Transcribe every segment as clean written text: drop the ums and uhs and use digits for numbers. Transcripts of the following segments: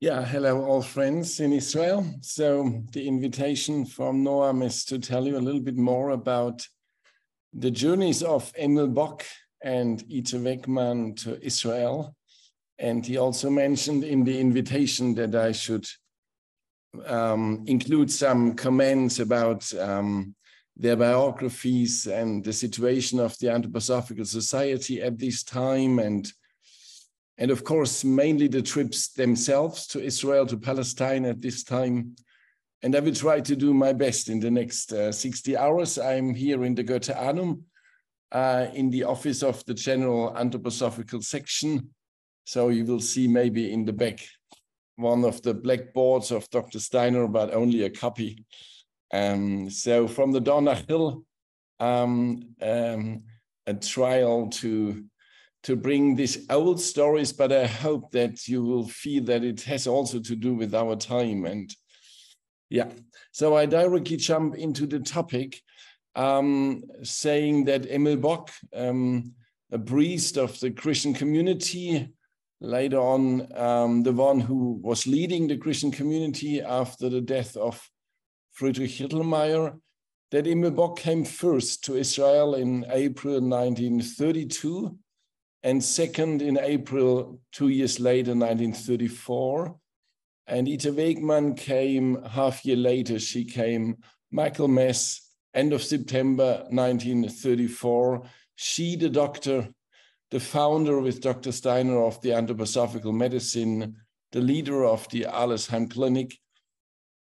Yeah, hello all friends in Israel. So the invitation from Noam is to tell you a little bit more about the journeys of Emil Bock and Ita Wegman to Israel. And he also mentioned in the invitation that I should include some comments about their biographies and the situation of the Anthroposophical Society at this time, and of course, mainly the trips themselves to Israel, to Palestine at this time. And I will try to do my best in the next 60 hours. I'm here in the Goethe-Anum, in the office of the General Anthroposophical Section. So you will see maybe in the back one of the blackboards of Dr. Steiner, but only a copy. So from the Dornach Hill, a trial to bring these old stories, but I hope that you will feel that it has also to do with our time. And yeah, so I directly jump into the topic, saying that Emil Bock, a priest of the Christian community, later on the one who was leading the Christian community after the death of Friedrich Hittelmeier, that Emil Bock came first to Israel in April 1932, and second in April, 2 years later, 1934. And Ita Wegman came half year later. She came Michaelmas, end of September 1934. She, the doctor, the founder with Dr. Steiner of the Anthroposophical Medicine, the leader of the Allersheim Clinic.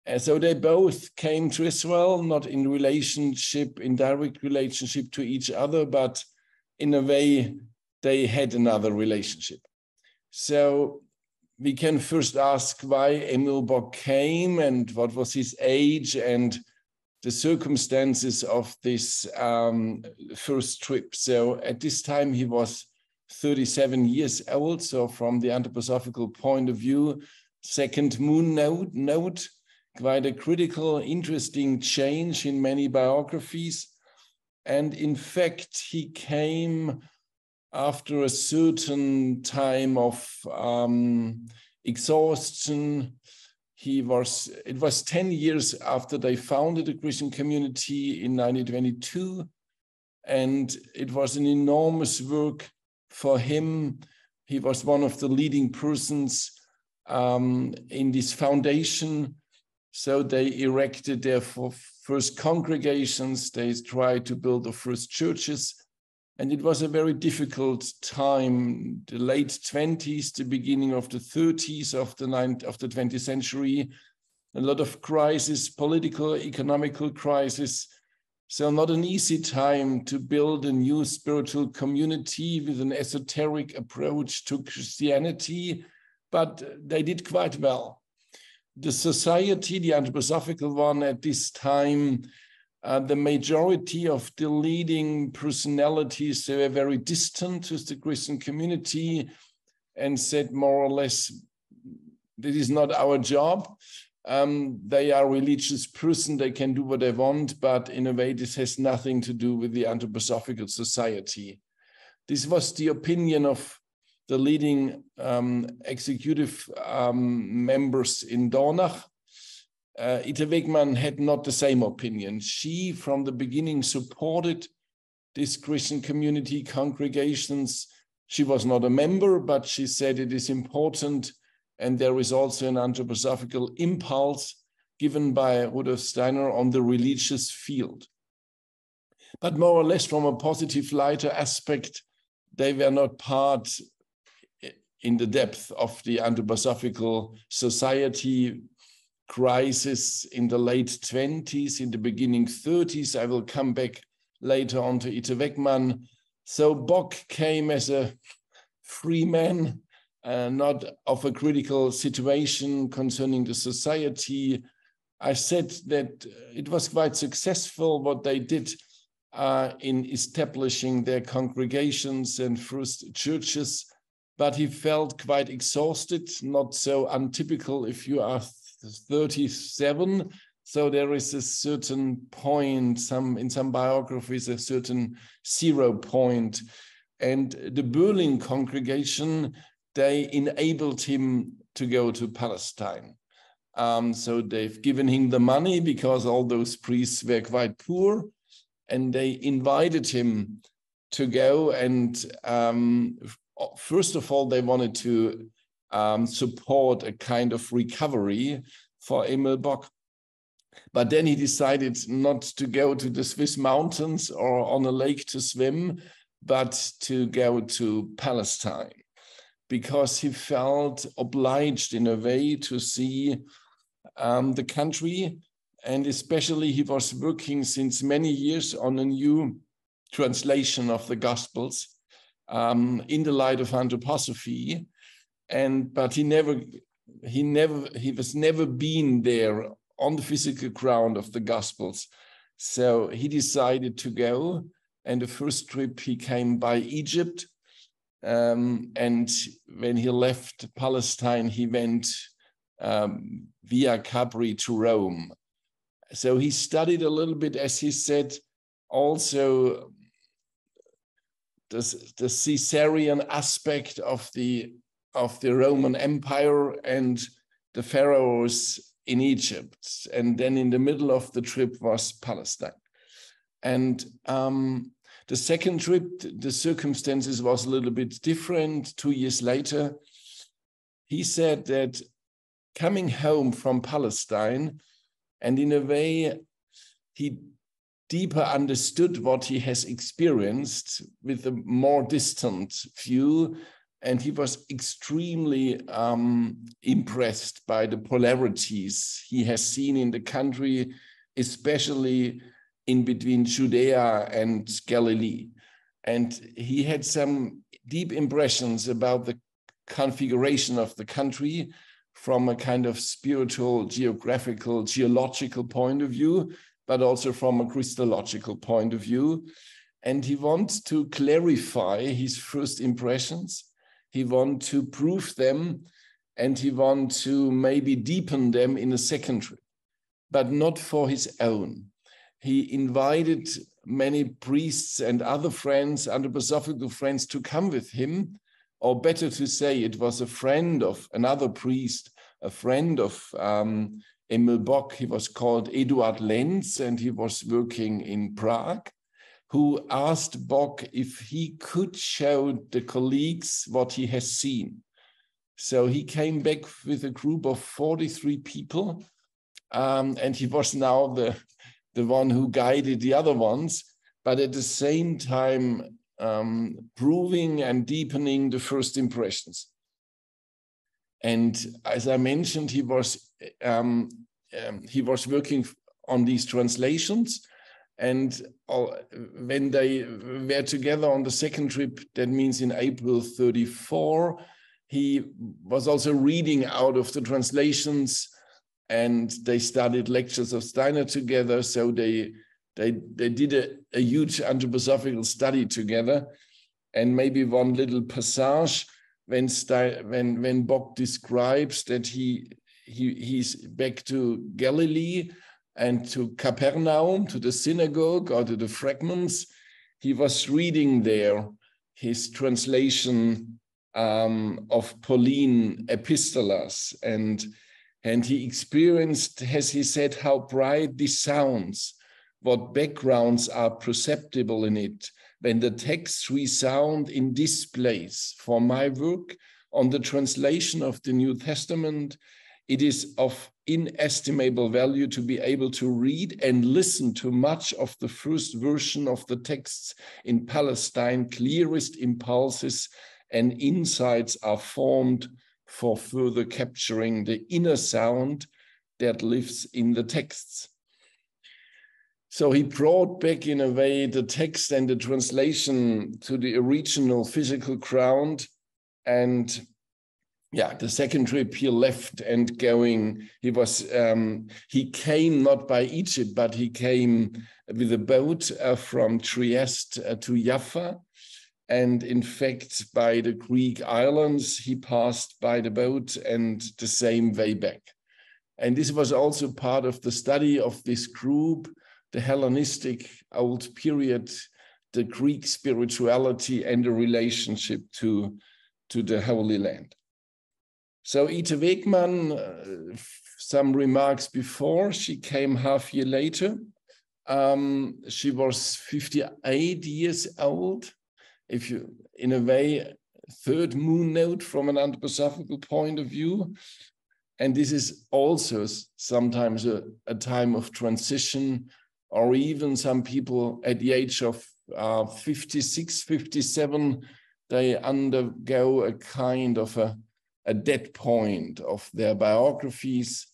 And so they both came to Israel, not in relationship, in direct relationship to each other, but in a way, they had another relationship. So we can first ask why Emil Bock came and what was his age and the circumstances of this first trip. So at this time, he was 37 years old. So from the anthroposophical point of view, second moon node, quite a critical, interesting change in many biographies. And in fact, he came after a certain time of exhaustion. It was 10 years after they founded the Christian community in 1922. And it was an enormous work for him. He was one of the leading persons in this foundation. So they erected their first congregations. They tried to build the first churches. And it was a very difficult time, the late 20s, the beginning of the 30s of the 20th century, a lot of crisis, political, economical crisis. So not an easy time to build a new spiritual community with an esoteric approach to Christianity, but they did quite well. The society, the anthroposophical one at this time, the majority of the leading personalities, they were very distant to the Christian community and said more or less, this is not our job. They are a religious person, they can do what they want, but in a way, this has nothing to do with the Anthroposophical Society. This was the opinion of the leading executive members in Dornach. Ita Wegman had not the same opinion. She, from the beginning, supported this Christian community congregations. She was not a member, but she said it is important, and there is also an anthroposophical impulse given by Rudolf Steiner on the religious field. But more or less from a positive, lighter aspect, they were not part in the depth of the Anthroposophical Society crisis in the late 20s, in the beginning 30s. I will come back later on to Ita Wegman. So Bock came as a free man, not of a critical situation concerning the society. I said that it was quite successful what they did in establishing their congregations and first churches, but he felt quite exhausted, not so untypical if you are 37. So there is a certain point, in some biographies, a certain 0 point. And the Berlin congregation they enabled him to go to Palestine. So they've given him the money because all those priests were quite poor, and they invited him to go. And first of all, they wanted to support a kind of recovery for Emil Bock. But then he decided not to go to the Swiss mountains or on a lake to swim, but to go to Palestine, because he felt obliged in a way to see the country. And especially he was working since many years on a new translation of the Gospels in the light of anthroposophy. But he was never been there on the physical ground of the Gospels. So he decided to go. And the first trip he came by Egypt. And when he left Palestine, he went via Capri to Rome. So he studied a little bit, as he said, also the Caesarean aspect of the Roman Empire and the pharaohs in Egypt. And then in the middle of the trip was Palestine. And the second trip, the circumstances was a little bit different. 2 years later, he said that coming home from Palestine, and in a way, he deeper understood what he has experienced with a more distant view. And he was extremely impressed by the polarities he has seen in the country, especially in between Judea and Galilee. And he had some deep impressions about the configuration of the country from a kind of spiritual, geographical, geological point of view, but also from a Christological point of view. And he wants to clarify his first impressions. He wants to prove them, and he wants to maybe deepen them in a second trip, but not for his own. He invited many priests and other friends, anthroposophical friends, to come with him, or better to say, it was a friend of another priest, a friend of Emil Bock. He was called Eduard Lenz, and he was working in Prague, who asked Bock if he could show the colleagues what he has seen. So he came back with a group of 43 people, and he was now the one who guided the other ones, but at the same time proving and deepening the first impressions. And as I mentioned, he was working on these translations. And when they were together on the second trip, that means in April 34, he was also reading out of the translations, and they studied lectures of Steiner together. So they did a huge anthroposophical study together. And maybe one little passage when Bock describes that he's back to Galilee and to Capernaum, to the synagogue or to the fragments, he was reading there his translation of Pauline epistolae, and he experienced, as he said, how bright this sounds, what backgrounds are perceptible in it, when the texts resound in this place. For my work on the translation of the New Testament, it is of inestimable value to be able to read and listen to much of the first version of the texts in Palestine. Clearest impulses and insights are formed for further capturing the inner sound that lives in the texts. So he brought back, in a way, the text and the translation to the original physical ground. And yeah, the second trip he left and going, he came not by Egypt, but he came with a boat from Trieste to Jaffa. And in fact, by the Greek islands, he passed by the boat and the same way back. And this was also part of the study of this group, the Hellenistic old period, the Greek spirituality and the relationship to to the Holy Land. So Ita Wegman, some remarks before, she came half year later. She was 58 years old. If you, in a way, third moon node from an anthroposophical point of view. And this is also sometimes a time of transition, or even some people at the age of 56, 57, they undergo a kind of a dead point of their biographies.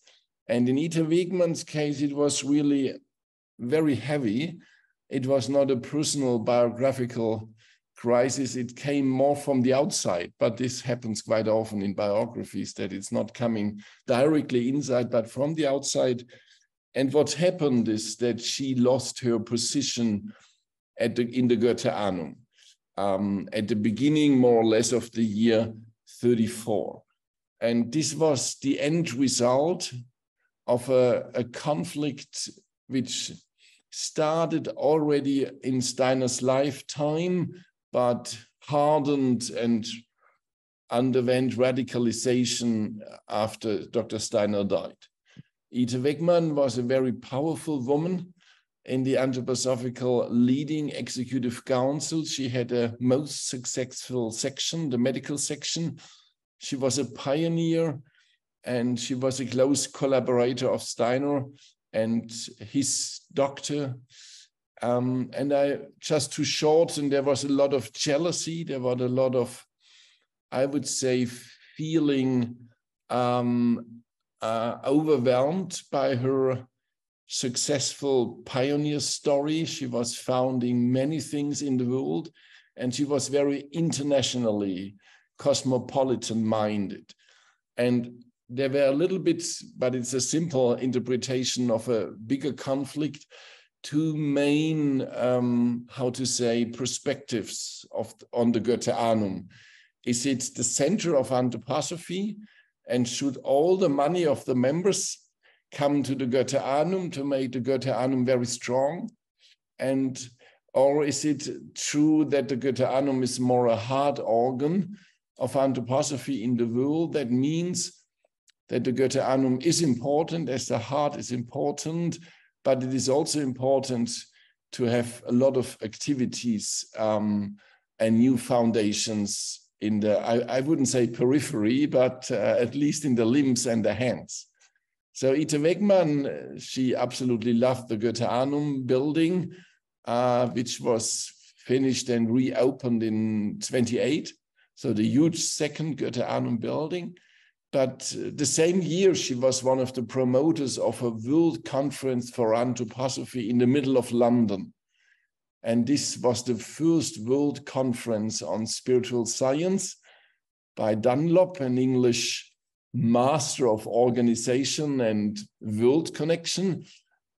And in Ita Wegman's case, it was really very heavy. It was not a personal biographical crisis. It came more from the outside, but this happens quite often in biographies, that it's not coming directly inside, but from the outside. And what happened is that she lost her position in the Goetheanum at the beginning, more or less, of the year 34. And this was the end result of a conflict which started already in Steiner's lifetime, but hardened and underwent radicalization after Dr. Steiner died. Ita Wegman was a very powerful woman in the anthroposophical leading executive council. She had a most successful section, the medical section. She was a pioneer, and she was a close collaborator of Steiner and his doctor. And just to shorten, there was a lot of jealousy. There was a lot of, I would say, feeling overwhelmed by her successful pioneer story. She was founding many things in the world, and she was very internationally cosmopolitan-minded. And there were a little bit, but it's a simple interpretation of a bigger conflict, two main, perspectives on the Goetheanum. Is it the center of anthroposophy, and should all the money of the members come to the Goetheanum to make the Goetheanum very strong? Or is it true that the Goetheanum is more a heart organ of anthroposophy in the world? That means that the Goetheanum is important, as the heart is important, but it is also important to have a lot of activities and new foundations in the, I wouldn't say periphery, but at least in the limbs and the hands. So Ita Wegman, she absolutely loved the Goetheanum building, which was finished and reopened in 28. So the huge second Goetheanum building. But the same year, she was one of the promoters of a world conference for anthroposophy in the middle of London. And this was the first world conference on spiritual science by Dunlop, an English master of organization and world connection,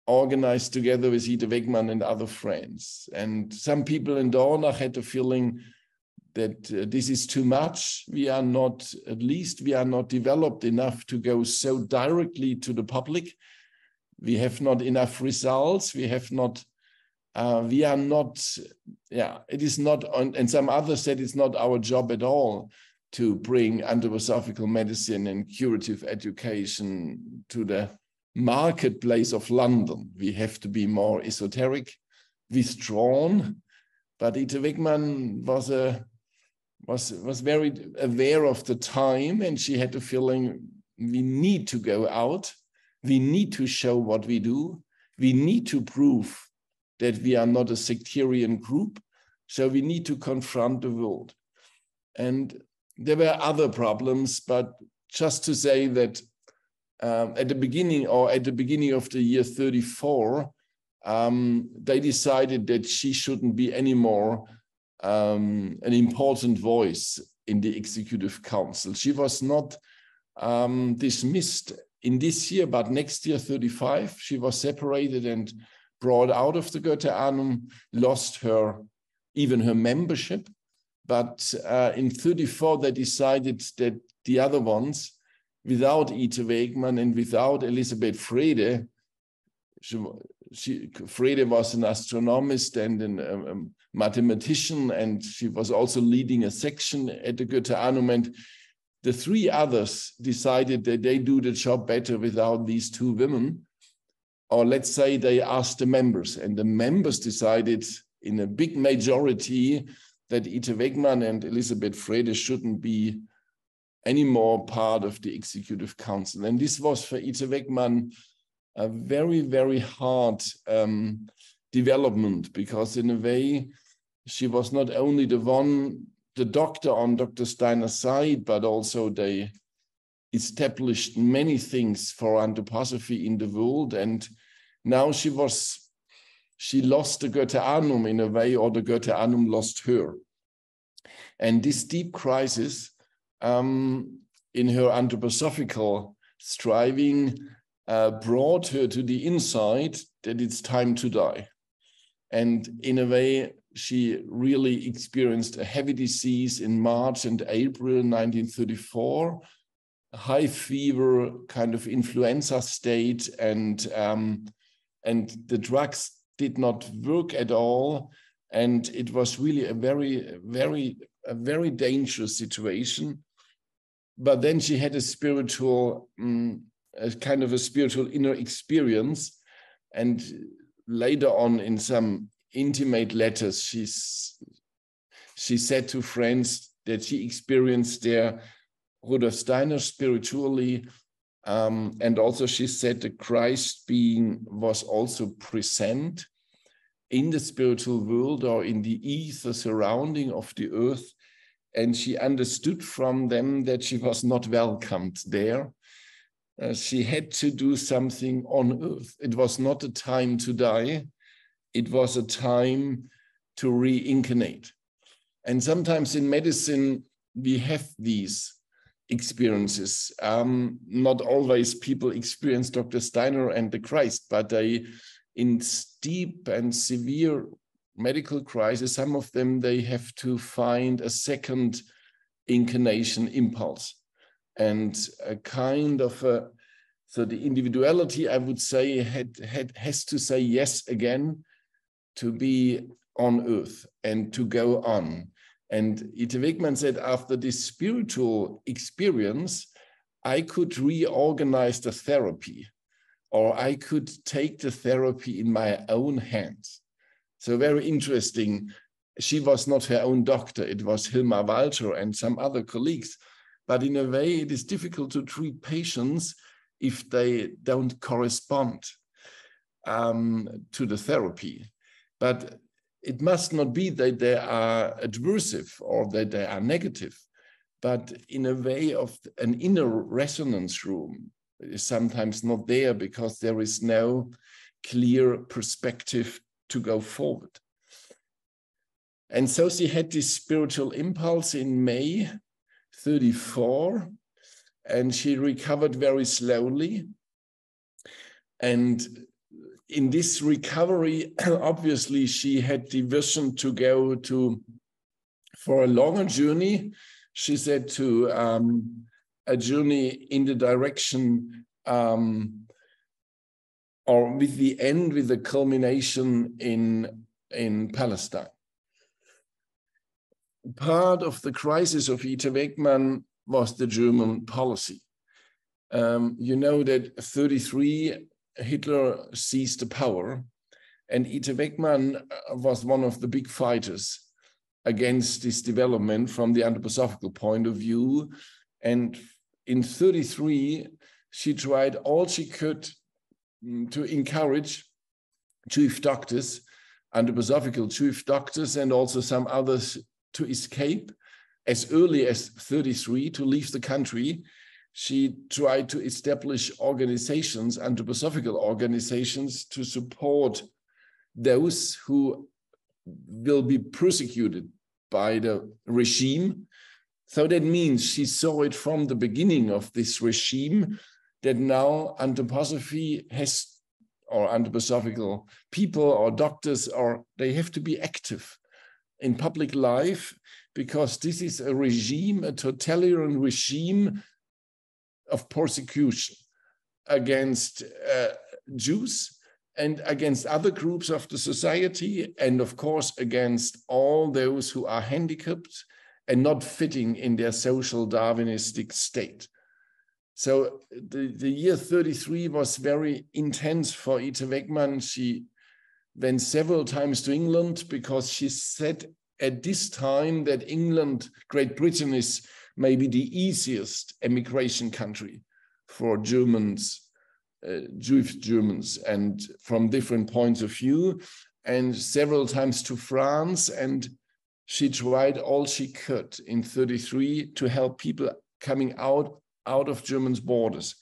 organized together with Ita Wegman and other friends. And some people in Dornach had the feeling that this is too much. We are not developed enough to go so directly to the public. We have not enough results. It is not, and some others said it's not our job at all to bring anthroposophical medicine and curative education to the marketplace of London. We have to be more esoteric, withdrawn. But Ita Wegman was very aware of the time, and she had the feeling we need to go out. We need to show what we do. We need to prove that we are not a sectarian group. So we need to confront the world. And there were other problems, but just to say that at the beginning of the year 34, they decided that she shouldn't be anymore an important voice in the executive council. She was not dismissed in this year, but next year, 35, she was separated and brought out of the Goetheanum, lost her membership. But in 34, they decided that the other ones, without Ita Wegman and without Elisabeth Frede, Frede was an astronomist and mathematician, and she was also leading a section at the Goetheanum. And the three others decided that they do the job better without these two women. Or let's say they asked the members, and the members decided in a big majority that Ita Wegman and Elisabeth Frede shouldn't be anymore part of the Executive Council. And this was for Ita Wegman a very, very hard development, because in a way, she was not only the doctor on Dr. Steiner's side, but also they established many things for anthroposophy in the world. And now she lost the Goetheanum in a way, or the Goetheanum lost her. And this deep crisis in her anthroposophical striving brought her to the insight that it's time to die. And in a way, she really experienced a heavy disease in March and April 1934, a high fever, kind of influenza state, and the drugs did not work at all. And it was really a very dangerous situation. But then she had a spiritual, a kind of a spiritual inner experience. And later on, in some intimate letters, she said to friends that she experienced their Rudolf Steiner spiritually. And also she said the Christ being was also present in the spiritual world, or in the ether surrounding of the earth. And she understood from them that she was not welcomed there. She had to do something on earth. It was not a time to die. It was a time to reincarnate. And sometimes in medicine, we have these experiences. Not always people experience Dr. Steiner and the Christ, but they, in deep and severe medical crisis, some of them, they have to find a second incarnation impulse. And a kind of so the individuality, I would say, has to say yes again to be on earth and to go on. And Ita Wegman said, after this spiritual experience, I could reorganize the therapy, or I could take the therapy in my own hands. So very interesting. She was not her own doctor. It was Hilmar Walter and some other colleagues. But in a way, it is difficult to treat patients if they don't correspond to the therapy. But it must not be that they are adversive or that they are negative, but in a way of an inner resonance room is sometimes not there, because there is no clear perspective to go forward. And so she had this spiritual impulse in May 34, and she recovered very slowly. And in this recovery, obviously, she had the vision to go for a longer journey. She said to a journey in the direction, or with the culmination in Palestine. Part of the crisis of Ita Wegman was the German policy. You know that 1933, Hitler seized the power, and Ita Wegman was one of the big fighters against this development from the anthroposophical point of view. And in 1933, she tried all she could to encourage chief doctors, anthroposophical chief doctors, and also some others to escape as early as 1933, to leave the country. She tried to establish organizations, anthroposophical organizations, to support those who will be persecuted by the regime. So that means she saw it from the beginning of this regime that now anthroposophy has, or anthroposophical people or doctors, or they have to be active in public life, because this is a regime, a totalitarian regime of persecution against Jews, and against other groups of the society, and of course against all those who are handicapped and not fitting in their social Darwinistic state. So the year 33 was very intense for Ita Wegman. She went several times to England because she said at this time that England, Great Britain, is maybe the easiest emigration country for Germans, Jewish Germans, and from different points of view, and several times to France. And she tried all she could in 33 to help people coming out of Germany's borders.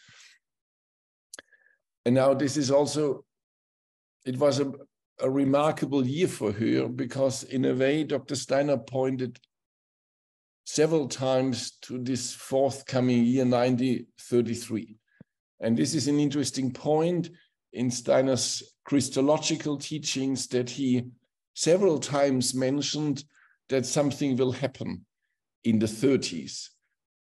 And now this is also, it was a remarkable year for her, because in a way, Dr. Steiner pointed several times to this forthcoming year, 1933. And this is an interesting point in Steiner's Christological teachings, that he several times mentioned that something will happen in the 30s.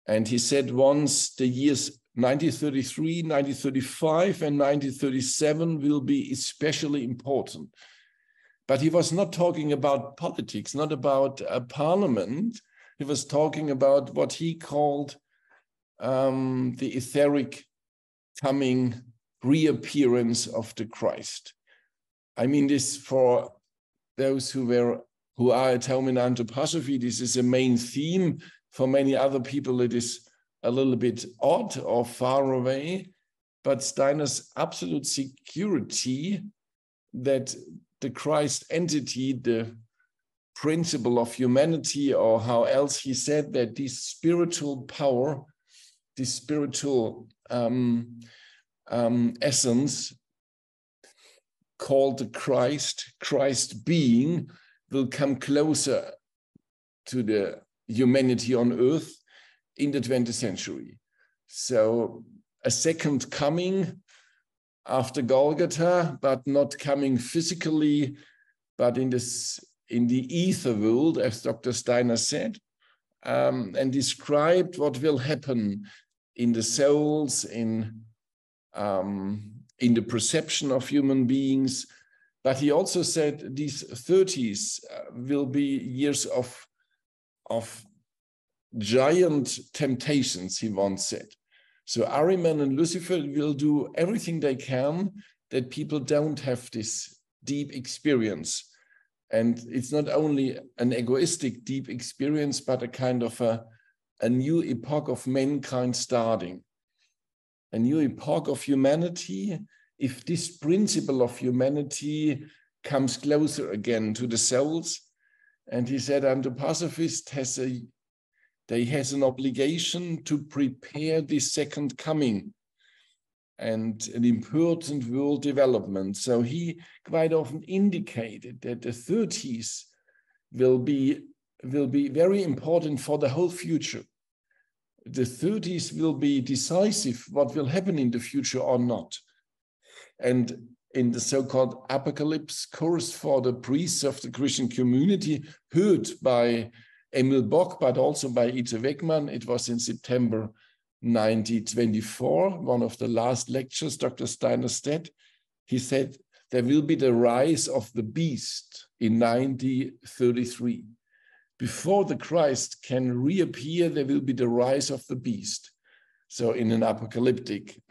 And he said once the years 1933, 1935, and 1937 will be especially important. But he was not talking about politics, not about a parliament. He was talking about what he called the etheric coming reappearance of the Christ. I mean, this, for those who are at home in anthroposophy, this is a main theme. For many other people, it is a little bit odd or far away, but Steiner's absolute security that the Christ entity, the principle of humanity, or how else he said that this spiritual power, this spiritual essence called the Christ being, will come closer to the humanity on earth in the 20th century. So a second coming after Golgotha, but not coming physically, but in the ether world, as Dr. Steiner said, and described what will happen in the souls, in the perception of human beings. But he also said these 30s will be years of giant temptations, he once said. So Ahriman and Lucifer will do everything they can that people don't have this deep experience. And it's not only an egoistic deep experience, but a kind of a new epoch of mankind starting. A new epoch of humanity, if this principle of humanity comes closer again to the souls. And he said anthroposophist has an obligation to prepare this second coming and an important world development. So he quite often indicated that the 30s will be very important for the whole future. The 30s will be decisive what will happen in the future or not. And in the so-called apocalypse course for the priests of the Christian community, heard by Emil Bock, but also by Ita Wegman, it was in September 1924, one of the last lectures Dr. Steiner said. He said, there will be the rise of the beast in 1933. Before the Christ can reappear, there will be the rise of the beast. So in an apocalyptic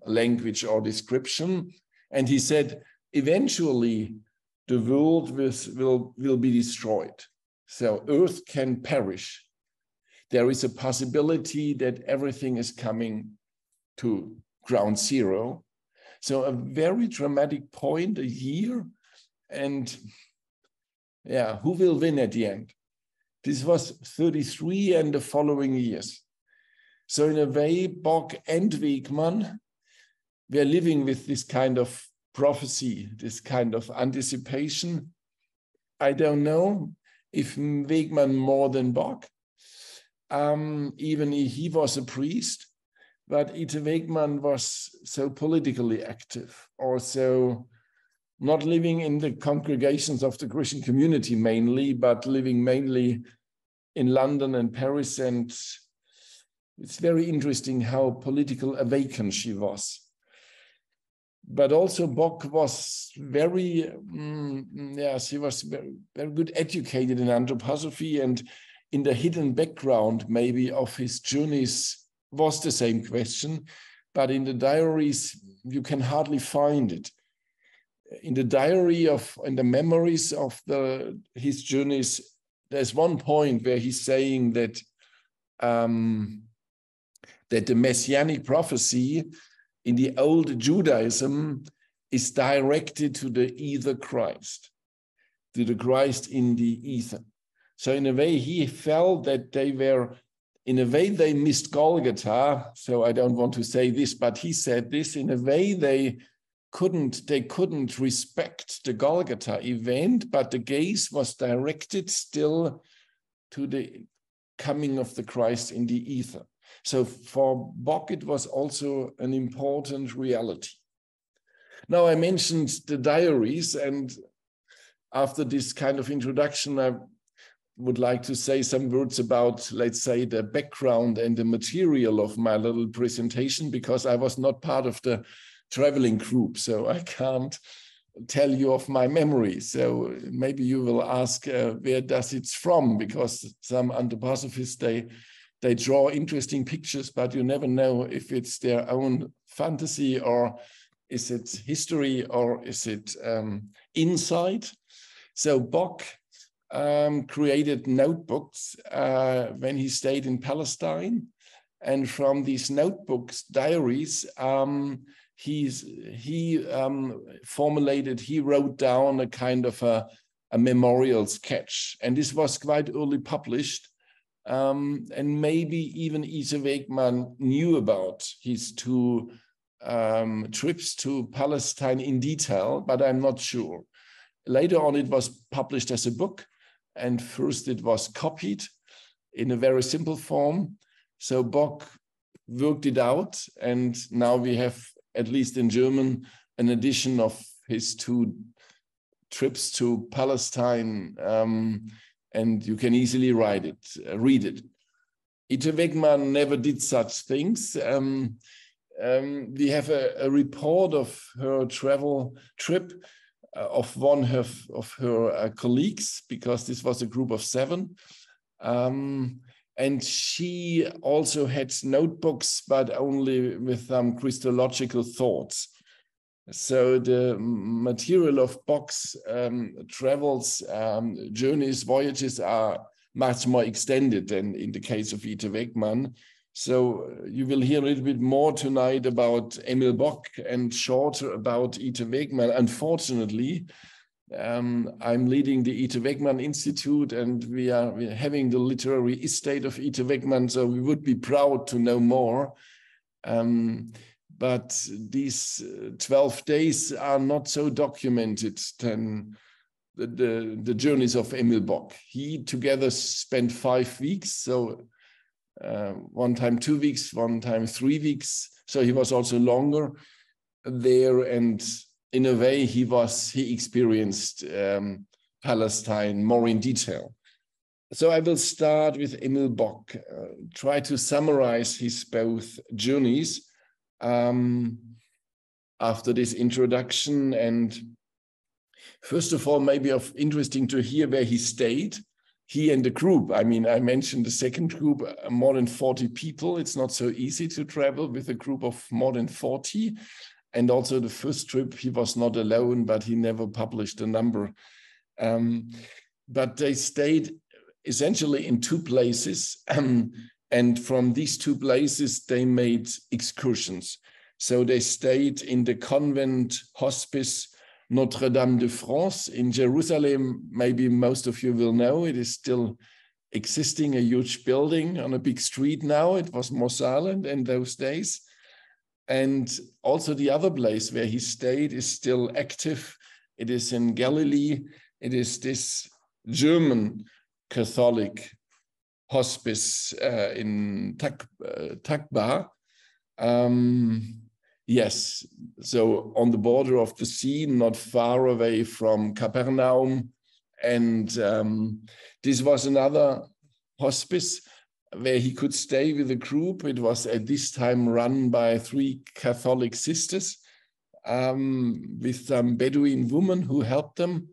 language or description. And he said, eventually the world will be destroyed. So earth can perish. There is a possibility that everything is coming to ground zero. So a very dramatic point, a year. And yeah, who will win at the end? This was 33 and the following years. So in a way, Bock and Wegman were living with this kind of prophecy, this kind of anticipation. I don't know if Wegman more than Bock, even he was a priest, but Ita Wegman was so politically active, also not living in the congregations of the Christian community mainly, but living mainly in London and Paris. And it's very interesting how political awakened she was. But also Bock was very, yes, he was very, very good educated in anthroposophy, and in the hidden background maybe of his journeys was the same question, but in the diaries, you can hardly find it. In the diary in the memories of his journeys, there's one point where he's saying that that the messianic prophecy in the old Judaism is directed to the ether Christ, to the Christ in the ether. So in a way, he felt that they missed Golgotha. So I don't want to say this, but he said this, in a way they couldn't respect the Golgotha event, but the gaze was directed still to the coming of the Christ in the ether. So for Bock, it was also an important reality. Now I mentioned the diaries, and after this kind of introduction, I would like to say some words about, let's say, the background and the material of my little presentation, because I was not part of the traveling group, so I can't tell you of my memory. So maybe you will ask where does it from, because some anthroposophists, they draw interesting pictures, but you never know if it's their own fantasy, or is it history, or is it insight. So Bock created notebooks when he stayed in Palestine. And from these notebooks, diaries, he wrote down a kind of a memorial sketch. And this was quite early published. And maybe even Ita Wegman knew about his two trips to Palestine in detail, but I'm not sure. Later on, it was published as a book, and first it was copied in a very simple form. So Bock worked it out, and now we have, at least in German, an edition of his two trips to Palestine, and you can easily read it. Ita Wegman never did such things. We have a report of her travel trip of one of her colleagues, because this was a group of 7. And she also had notebooks, but only with Christological thoughts. So the material of Bock's travels, journeys, voyages are much more extended than in the case of Ita Wegman. So you will hear a little bit more tonight about Emil Bock and shorter about Ita Wegman. Unfortunately, I'm leading the Ita Wegman Institute, and we are having the literary estate of Ita Wegman, so we would be proud to know more. But these 12 days are not so documented than the journeys of Emil Bock. He together spent 5 weeks, so one time 2 weeks, one time 3 weeks. So he was also longer there, and in a way he experienced Palestine more in detail. So I will start with Emil Bock, try to summarize his both journeys after this introduction. And first of all, maybe interesting to hear where he stayed. He and the group, I mean, I mentioned the second group, more than 40 people. It's not so easy to travel with a group of more than 40. And also the first trip, he was not alone, but he never published a number. But they stayed essentially in 2 places. And from these 2 places, they made excursions. So they stayed in the convent hospice Notre Dame de France in Jerusalem. Maybe most of you will know it is still existing, a huge building on a big street now. It was more silent in those days. And also the other place where he stayed is still active. It is in Galilee. It is this German Catholic hospice in Takba. Yes, so on the border of the sea, not far away from Capernaum. And this was another hospice where he could stay with a group. It was at this time run by 3 Catholic sisters. with some Bedouin women who helped them.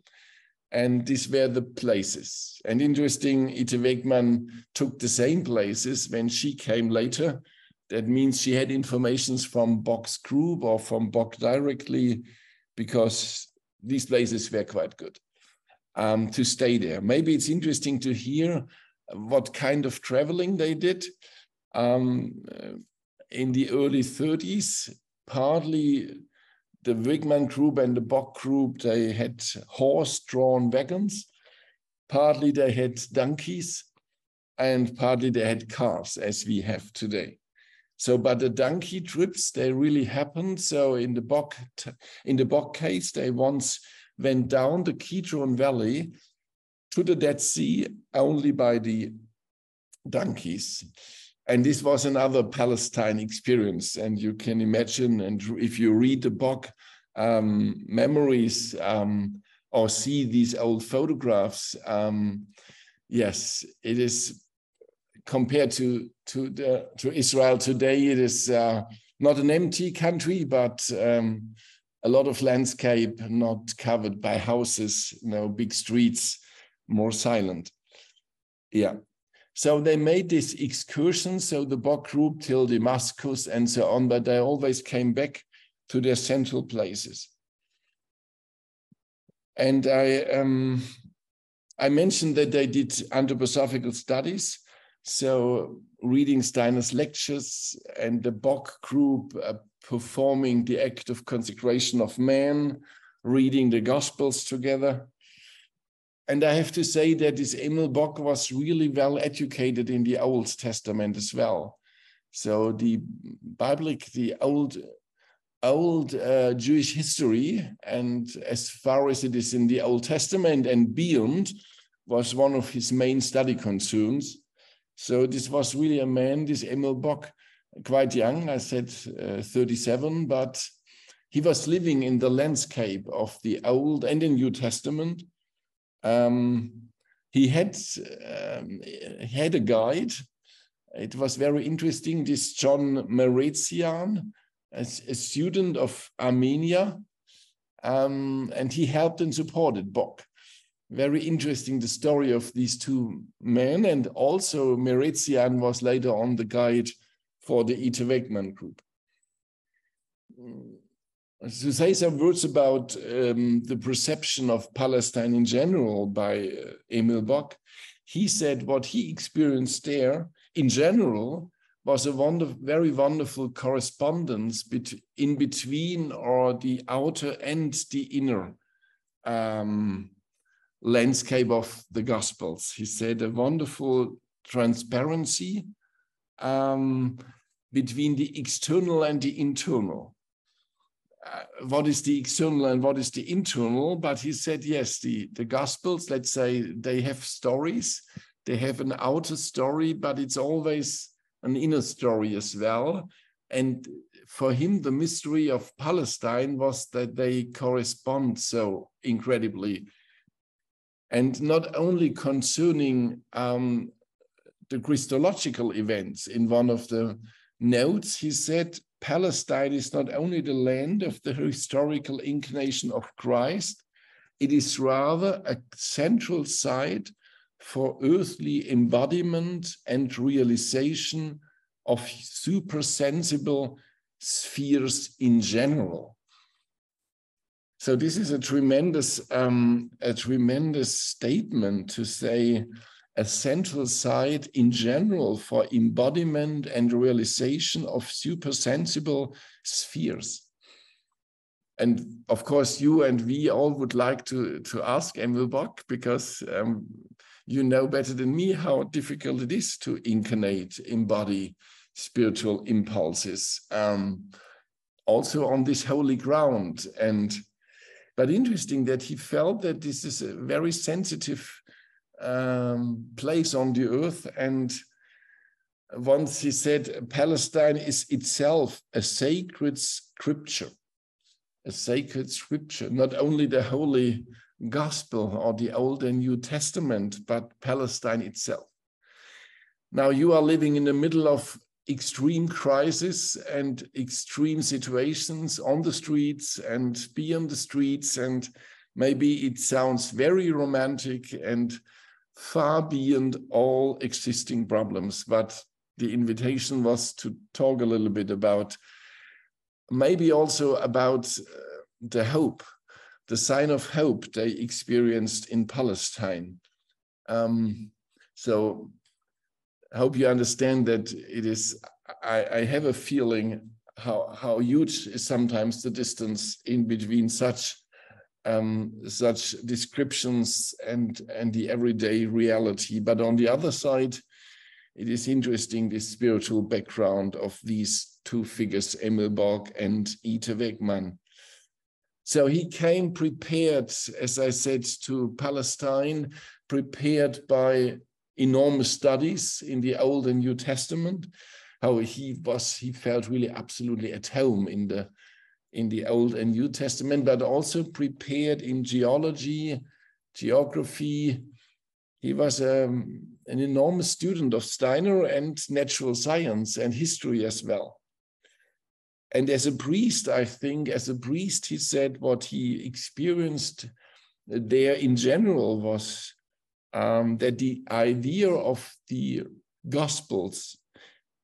And these were the places. And interesting, Ita Wegman took the same places when she came later. That means she had informations from Bock's group or from Bock directly, because these places were quite good to stay there. Maybe it's interesting to hear what kind of traveling they did. In the early 30s, partly the Wegman group and the Bock group, they had horse-drawn wagons. Partly they had donkeys, and partly they had cars, as we have today. So, but the donkey trips, they really happened. So in the Bock case, they once went down the Kidron Valley to the Dead Sea only by the donkeys. And this was another Palestine experience. And you can imagine, and if you read the Bock memories or see these old photographs, yes, it is compared to Israel today, it is not an empty country, but a lot of landscape not covered by houses, big streets, more silent. Yeah. So they made this excursion, so the Bock group till Damascus and so on, but they always came back to their central places. And I mentioned that they did anthroposophical studies, so reading Steiner's lectures, and the Bock group performing the act of consecration of man, reading the Gospels together. And I have to say that this Emil Bock was really well educated in the Old Testament as well. So the old Jewish history, and as far as it is in the Old Testament and beyond, was one of his main study concerns. So this was really a man, this Emil Bock, quite young, I said 37, but he was living in the landscape of the Old and the New Testament. He had a guide. It was very interesting, this John Meretzian, a student of Armenia, and he helped and supported Bock. Very interesting, the story of these two men, and also Meretzian was later on the guide for the Ita Wegman group. To say some words about the perception of Palestine in general by Emil Bock, he said what he experienced there in general was a very wonderful correspondence in between, or the outer and the inner landscape of the Gospels. He said a wonderful transparency between the external and the internal. What is the external and what is the internal? But he said, yes, the Gospels, let's say, they have stories. They have an outer story, but it's always an inner story as well. And for him, the mystery of Palestine was that they correspond so incredibly. And not only concerning the Christological events. In one of the notes, he said, Palestine is not only the land of the historical incarnation of Christ, it is rather a central site for earthly embodiment and realization of supersensible spheres in general. So this is a tremendous statement to say a central site in general for embodiment and realization of supersensible spheres. And of course, you and we all would like to ask Emil Bock, because you know better than me how difficult it is to incarnate, embody spiritual impulses, also on this holy ground. But interesting that he felt that this is a very sensitive place on the earth. And once he said, Palestine is itself a sacred scripture, not only the Holy Gospel or the Old and New Testament, but Palestine itself. Now you are living in the middle of extreme crisis and extreme situations on the streets and beyond the streets. And maybe it sounds very romantic and far beyond all existing problems, but the invitation was to talk a little bit about, maybe also about the hope, the sign of hope they experienced in Palestine. So I hope you understand that it is, I have a feeling how huge is sometimes the distance in between such descriptions and the everyday reality. But on the other side, it is interesting, this spiritual background of these two figures, Emil Bock and Ita Wegman. So he came prepared, as I said, to Palestine, prepared by enormous studies in the Old and New Testament, how he felt really absolutely at home in the Old and New Testament, but also prepared in geology, geography. He was an enormous student of Steiner and natural science and history as well. And as a priest, I think, he said what he experienced there in general was that the idea of the Gospels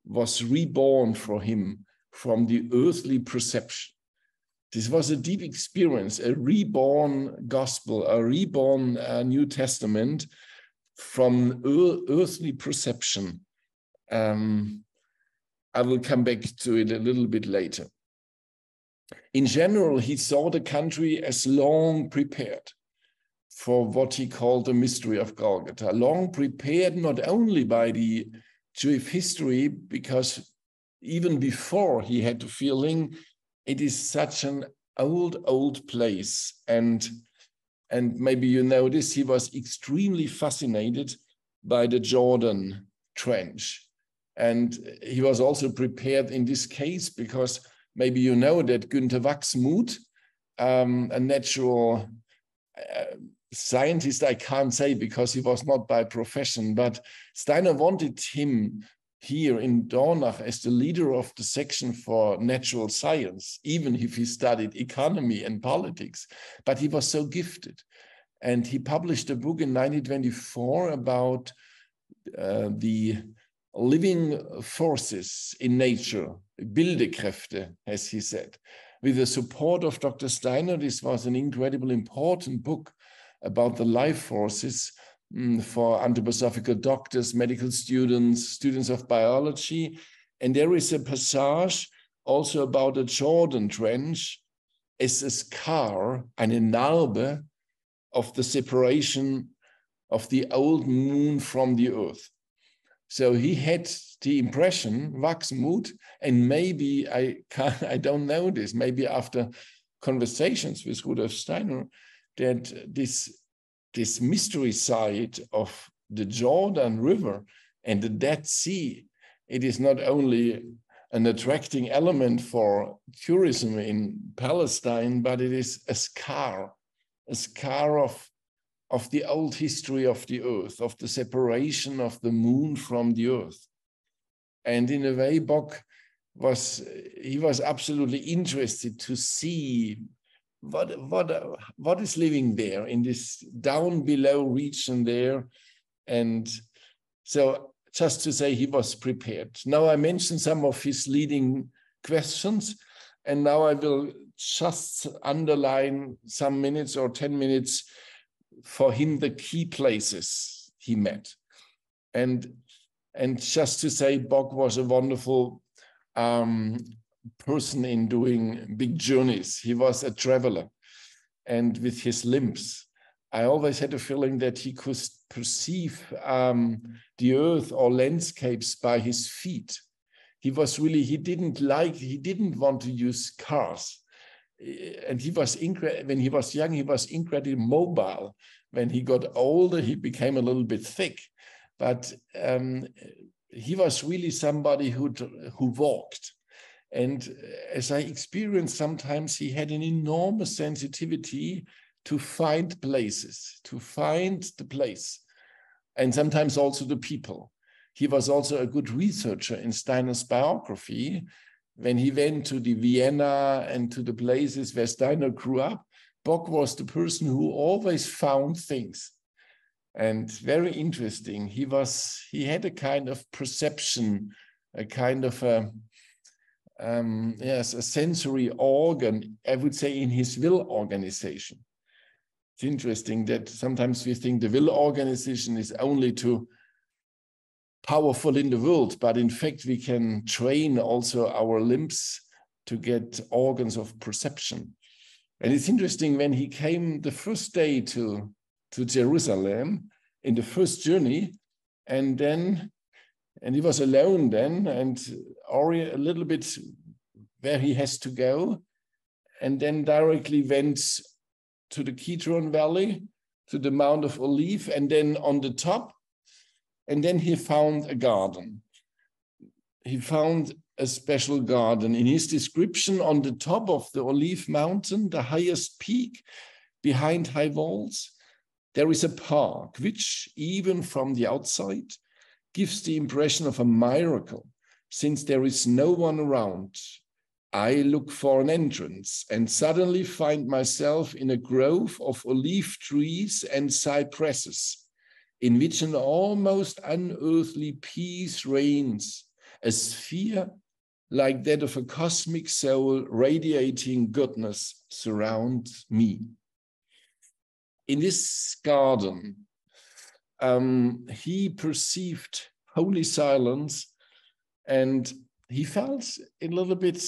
was reborn for him from the earthly perception. This was a deep experience, a reborn gospel, a reborn New Testament from earthly perception. I will come back to it a little bit later. In general, he saw the country as long prepared for what he called the mystery of Golgotha, long prepared not only by the Jewish history, because even before he had the feeling it is such an old place. And maybe you know this, he was extremely fascinated by the Jordan Trench. And he was also prepared in this case because maybe you know that Günther Wachsmuth, a natural scientist, I can't say because he was not by profession, but Steiner wanted him here in Dornach as the leader of the section for natural science, even if he studied economy and politics. But he was so gifted. And he published a book in 1924 about the living forces in nature, Bildekräfte, as he said. With the support of Dr. Steiner, this was an incredibly important book about the life forces for anthroposophical doctors, medical students, students of biology. And there is a passage also about the Jordan Trench as a scar, eine Narbe, of the separation of the old moon from the earth. So he had the impression, Wachsmuth, and maybe I don't know this, maybe after conversations with Rudolf Steiner, that this mystery side of the Jordan River and the Dead Sea, it is not only an attracting element for tourism in Palestine, but it is a scar of the old history of the earth, of the separation of the moon from the earth. And in a way, Bock was absolutely interested to see what is living there in this down below region there. And so just to say he was prepared. Now I mentioned some of his leading questions, and now I will just underline some minutes or 10 minutes for him, the key places he met. And just to say, Bock was a wonderful person in doing big journeys. He was a traveler, and with his limbs, I always had a feeling that he could perceive the earth or landscapes by his feet. He didn't want to use cars. And when he was young, he was incredibly mobile. When he got older, he became a little bit thick. But he was really somebody who walked. And as I experienced, sometimes he had an enormous sensitivity to find places, to find the place, and sometimes also the people. he was also a good researcher in Steiner's biography. When he went to the Vienna and to the places where Steiner grew up, Bock was the person who always found things. And very interesting, he had a kind of perception, a kind of a sensory organ, I would say, in his will organization. It's interesting that sometimes we think the will organization is only too powerful in the world, but in fact, we can train also our limbs to get organs of perception. And it's interesting, when he came the first day to Jerusalem in the first journey, and he was alone then, and already a little bit where he has to go, and then directly went to the Kidron Valley, to the Mount of Olives, and then on the top, and then he found a garden. He found a special garden. In his description, on the top of the Olive Mountain, the highest peak behind high walls, there is a park, which even from the outside gives the impression of a miracle, since there is no one around. I look for an entrance and suddenly find myself in a grove of olive trees and cypresses, in which an almost unearthly peace reigns, a sphere like that of a cosmic soul radiating goodness surrounds me. In this garden, he perceived holy silence, and he felt a little bit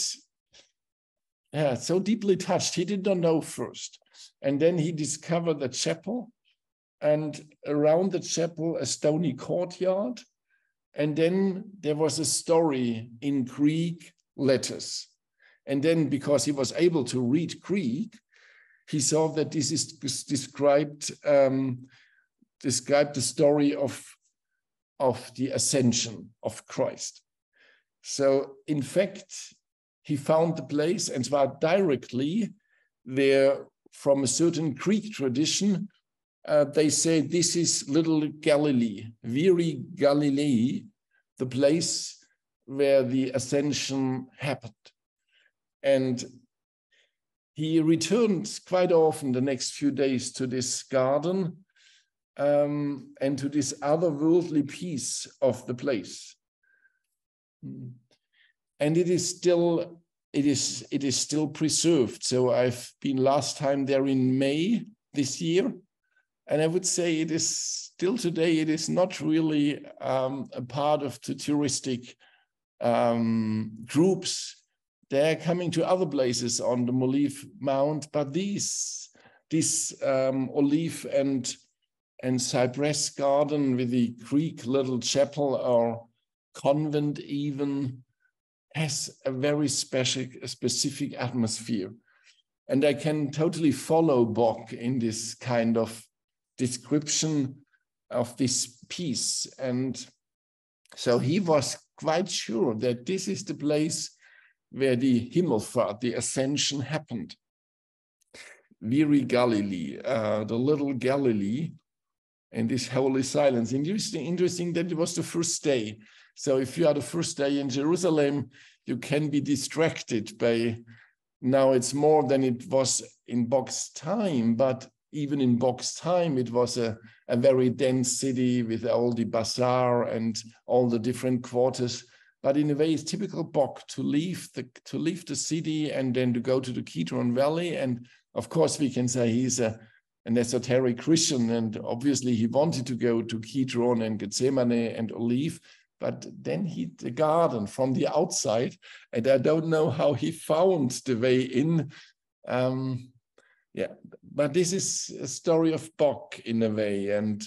so deeply touched. He did not know first. And then he discovered a chapel, and around the chapel, a stony courtyard. And then there was a story in Greek letters. And then, because he was able to read Greek, he saw that this is described the story of the ascension of Christ. So in fact, he found the place, and zwar directly there from a certain Greek tradition. They say this is Little Galilee, Viri Galilee, the place where the ascension happened. And he returned quite often the next few days to this garden and to this otherworldly piece of the place. And it is still preserved. So I've been last time there in May this year. And I would say it is still today, it is not really a part of the touristic groups. They're coming to other places on the Olive Mount, but this olive and cypress garden with the Greek little chapel or convent even has a very specific atmosphere. And I can totally follow Bock in this kind of description of this piece. And so he was quite sure that this is the place where the Himmelfahrt, the ascension, happened. Viri Galilee, the little Galilee, and this holy silence. Interesting that it was the first day. So if you are the first day in Jerusalem, you can be distracted by, now it's more than it was in Bock's time, but even in Bock's time, it was a very dense city with all the bazaar and all the different quarters. But in a way, it's typical Bock to leave the city and then to go to the Kidron Valley. And of course, we can say he's an esoteric Christian, and obviously he wanted to go to Kidron and Gethsemane and Olive. But then the garden from the outside, and I don't know how he found the way in. But this is a story of Bock in a way, and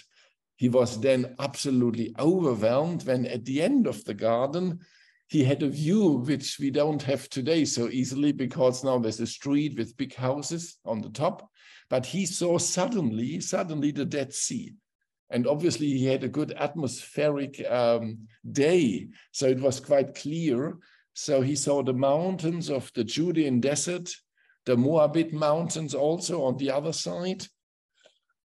he was then absolutely overwhelmed when at the end of the garden, he had a view which we don't have today so easily, because now there's a street with big houses on the top, but he saw suddenly the Dead Sea. And obviously he had a good atmospheric day, so it was quite clear. So he saw the mountains of the Judean desert, the Moabite mountains also on the other side,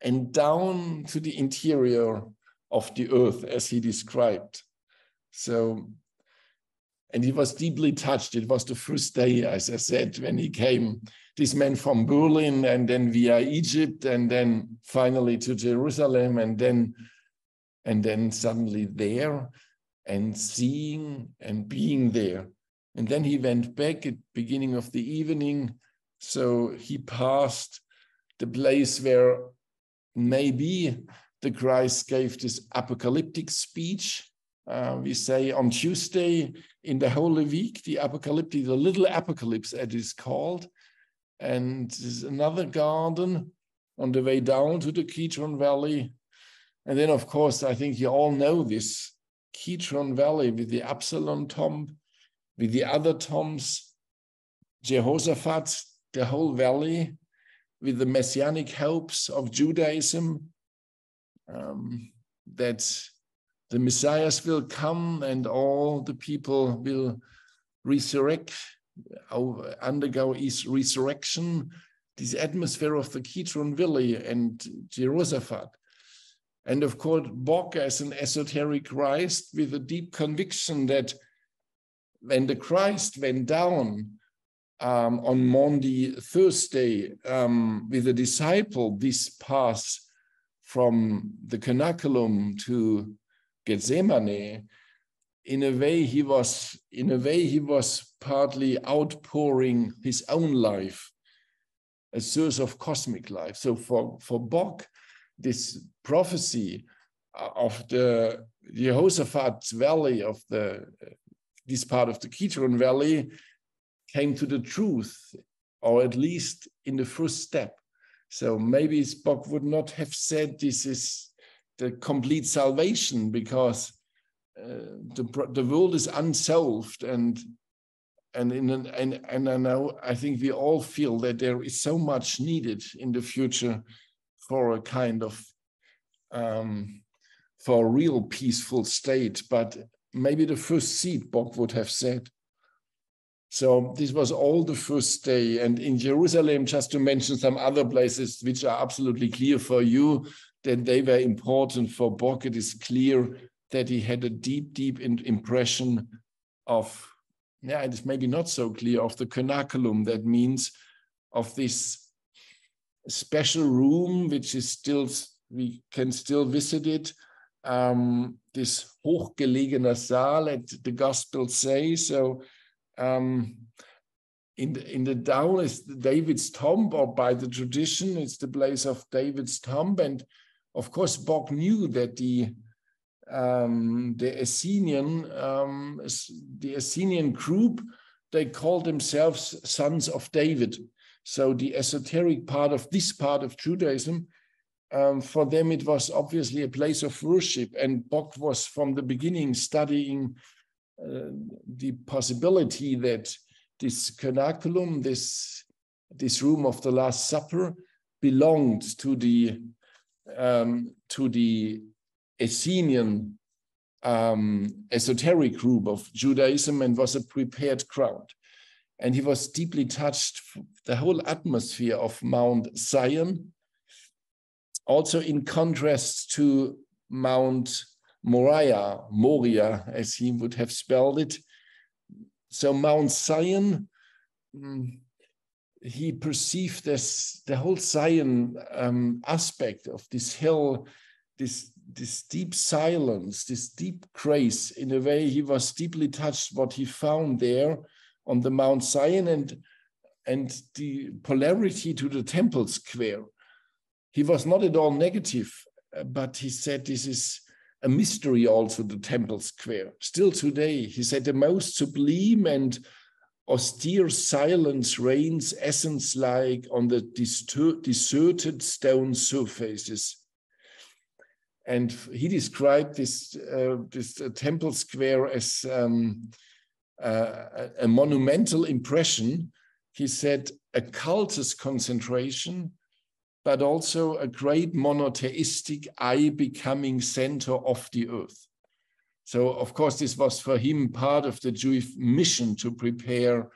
and down to the interior of the earth, as he described. So, and he was deeply touched. It was the first day, as I said, when he came, this man from Berlin, and then via Egypt, and then finally to Jerusalem, and then suddenly there, and seeing and being there. And then he went back at the beginning of the evening. So he passed the place where maybe the Christ gave this apocalyptic speech. We say on Tuesday in the Holy Week, the little apocalypse as it is called. And there's another garden on the way down to the Kidron Valley. And then, of course, I think you all know this Kidron Valley with the Absalom tomb, with the other tombs, Jehoshaphat, the whole valley, with the messianic hopes of Judaism, that the Messiahs will come and all the people will undergo resurrection, this atmosphere of the Kidron Valley and Jehoshaphat. And of course, Bock as an esoteric Christ with a deep conviction that when the Christ went down on Maundy Thursday with a disciple, this path from the Cenaculum to Gethsemane, in a way he was partly outpouring his own life, a source of cosmic life. So for Bock, this prophecy of the Jehoshaphat Valley, of this part of the Kidron Valley, came to the truth, or at least in the first step. So maybe Bock would not have said this is the complete salvation, because the world is unsolved, and I know, I think we all feel that there is so much needed in the future for a kind of for a real peaceful state. But maybe the first seed, Bock would have said. So this was all the first day. And in Jerusalem, just to mention some other places which are absolutely clear for you, that they were important for Bock, it is clear that he had a deep, deep impression of, it is maybe not so clear, of the Cenaculum. That means of this special room, which is still, we can still visit it, this hochgelegener Saal, as the Gospels say. So in the down is David's tomb, or by the tradition, it's the place of David's tomb. And of course, Bock knew that the Essenian group, they called themselves Sons of David. So the esoteric part of this part of Judaism, for them, it was obviously a place of worship. And Bock was from the beginning studying the possibility that this Cenaculum, this room of the Last Supper, belonged to the Essenian esoteric group of Judaism, and was a prepared crowd. And he was deeply touched, the whole atmosphere of Mount Zion, also in contrast to Mount Moria, as he would have spelled it. So Mount Zion, he perceived this, the whole Zion aspect of this hill, this deep silence, this deep grace. In a way, he was deeply touched what he found there on the Mount Zion, and the polarity to the temple square. He was not at all negative, but he said this is a mystery also, the temple square. Still today, he said, the most sublime and austere silence reigns essence-like on the deserted stone surfaces. And he described this temple square as a monumental impression. He said a cultist concentration, but also a great monotheistic eye becoming center of the earth. So, of course, this was for him part of the Jewish mission to prepare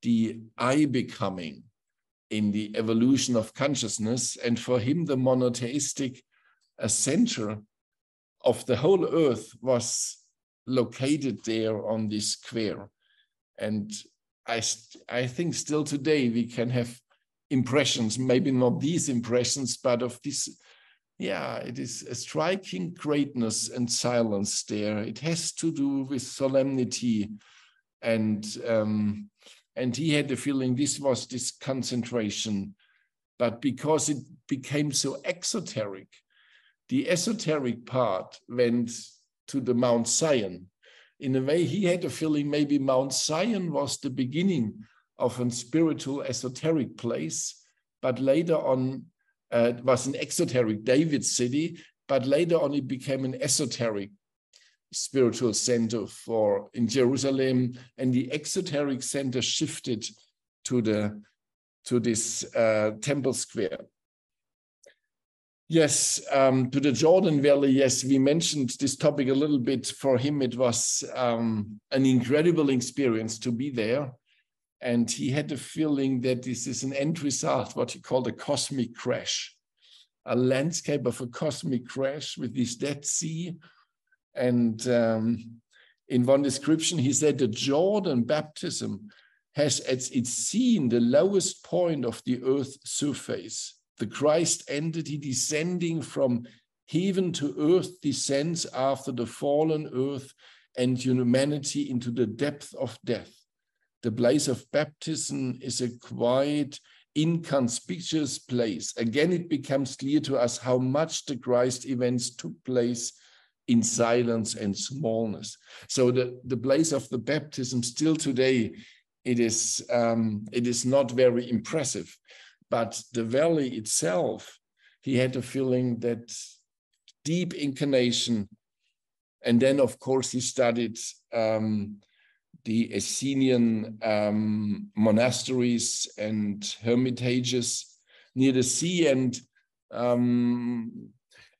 the eye becoming in the evolution of consciousness. And for him, the monotheistic center of the whole earth was located there on this square. And I think still today we can have impressions, maybe not these impressions, but of this, yeah, it is a striking greatness and silence there. It has to do with solemnity. And he had the feeling this was this concentration. But because it became so exoteric, the esoteric part went to the Mount Zion. In a way, he had a feeling maybe Mount Zion was the beginning of a spiritual esoteric place, but later on it was an exoteric David city, but later on it became an esoteric spiritual center in Jerusalem, and the exoteric center shifted to this temple square. Yes, to the Jordan Valley, yes, we mentioned this topic a little bit. For him, it was an incredible experience to be there. And he had the feeling that this is an end result, what he called a cosmic crash, a landscape of a cosmic crash with this Dead Sea. And in one description, he said the Jordan baptism has at its scene the lowest point of the earth's surface. The Christ entity descending from heaven to earth descends after the fallen earth and humanity into the depth of death. The place of baptism is a quiet, inconspicuous place. Again, it becomes clear to us how much the Christ events took place in silence and smallness. So the place of the baptism still today, it is not very impressive. But the valley itself, he had a feeling that deep incarnation. And then, of course, he studied the Essenian monasteries and hermitages near the sea. And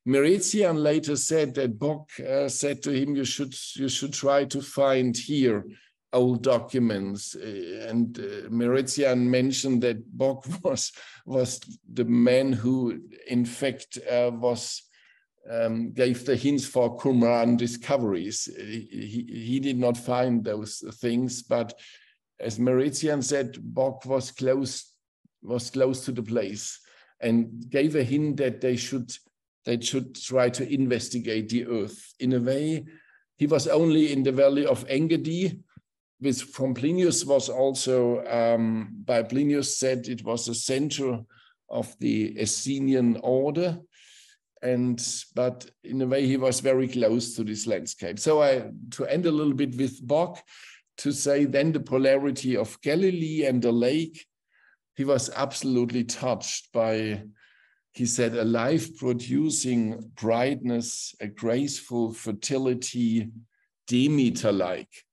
Meretian later said that Bock said to him, you should try to find here old documents. And Meretian mentioned that Bock was the man who, in fact, gave the hints for Qumran discoveries. He did not find those things, but as Meretian said, Bock was close to the place and gave a hint that they should try to investigate the earth. In a way, he was only in the valley of Engedi, which from Plinius was also, by Plinius said it was a center of the Essenian order. But in a way, he was very close to this landscape. So to end a little bit with Bock, to say then the polarity of Galilee and the lake, he was absolutely touched by, he said, a life-producing brightness, a graceful fertility, Demeter-like,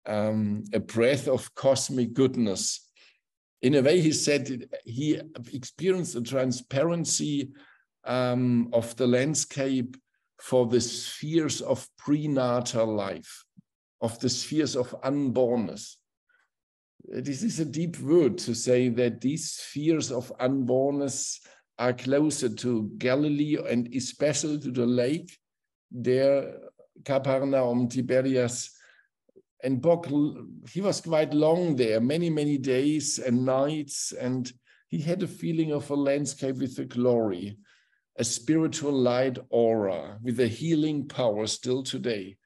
a breath of cosmic goodness. In a way, he said he experienced a transparency of the landscape for the spheres of prenatal life, of the spheres of unbornness. This is a deep word to say that these spheres of unbornness are closer to Galilee and especially to the lake there, Capernaum, Tiberias. And Bock, he was quite long there, many, many days and nights, and he had a feeling of a landscape with a glory, a spiritual light aura with a healing power still today.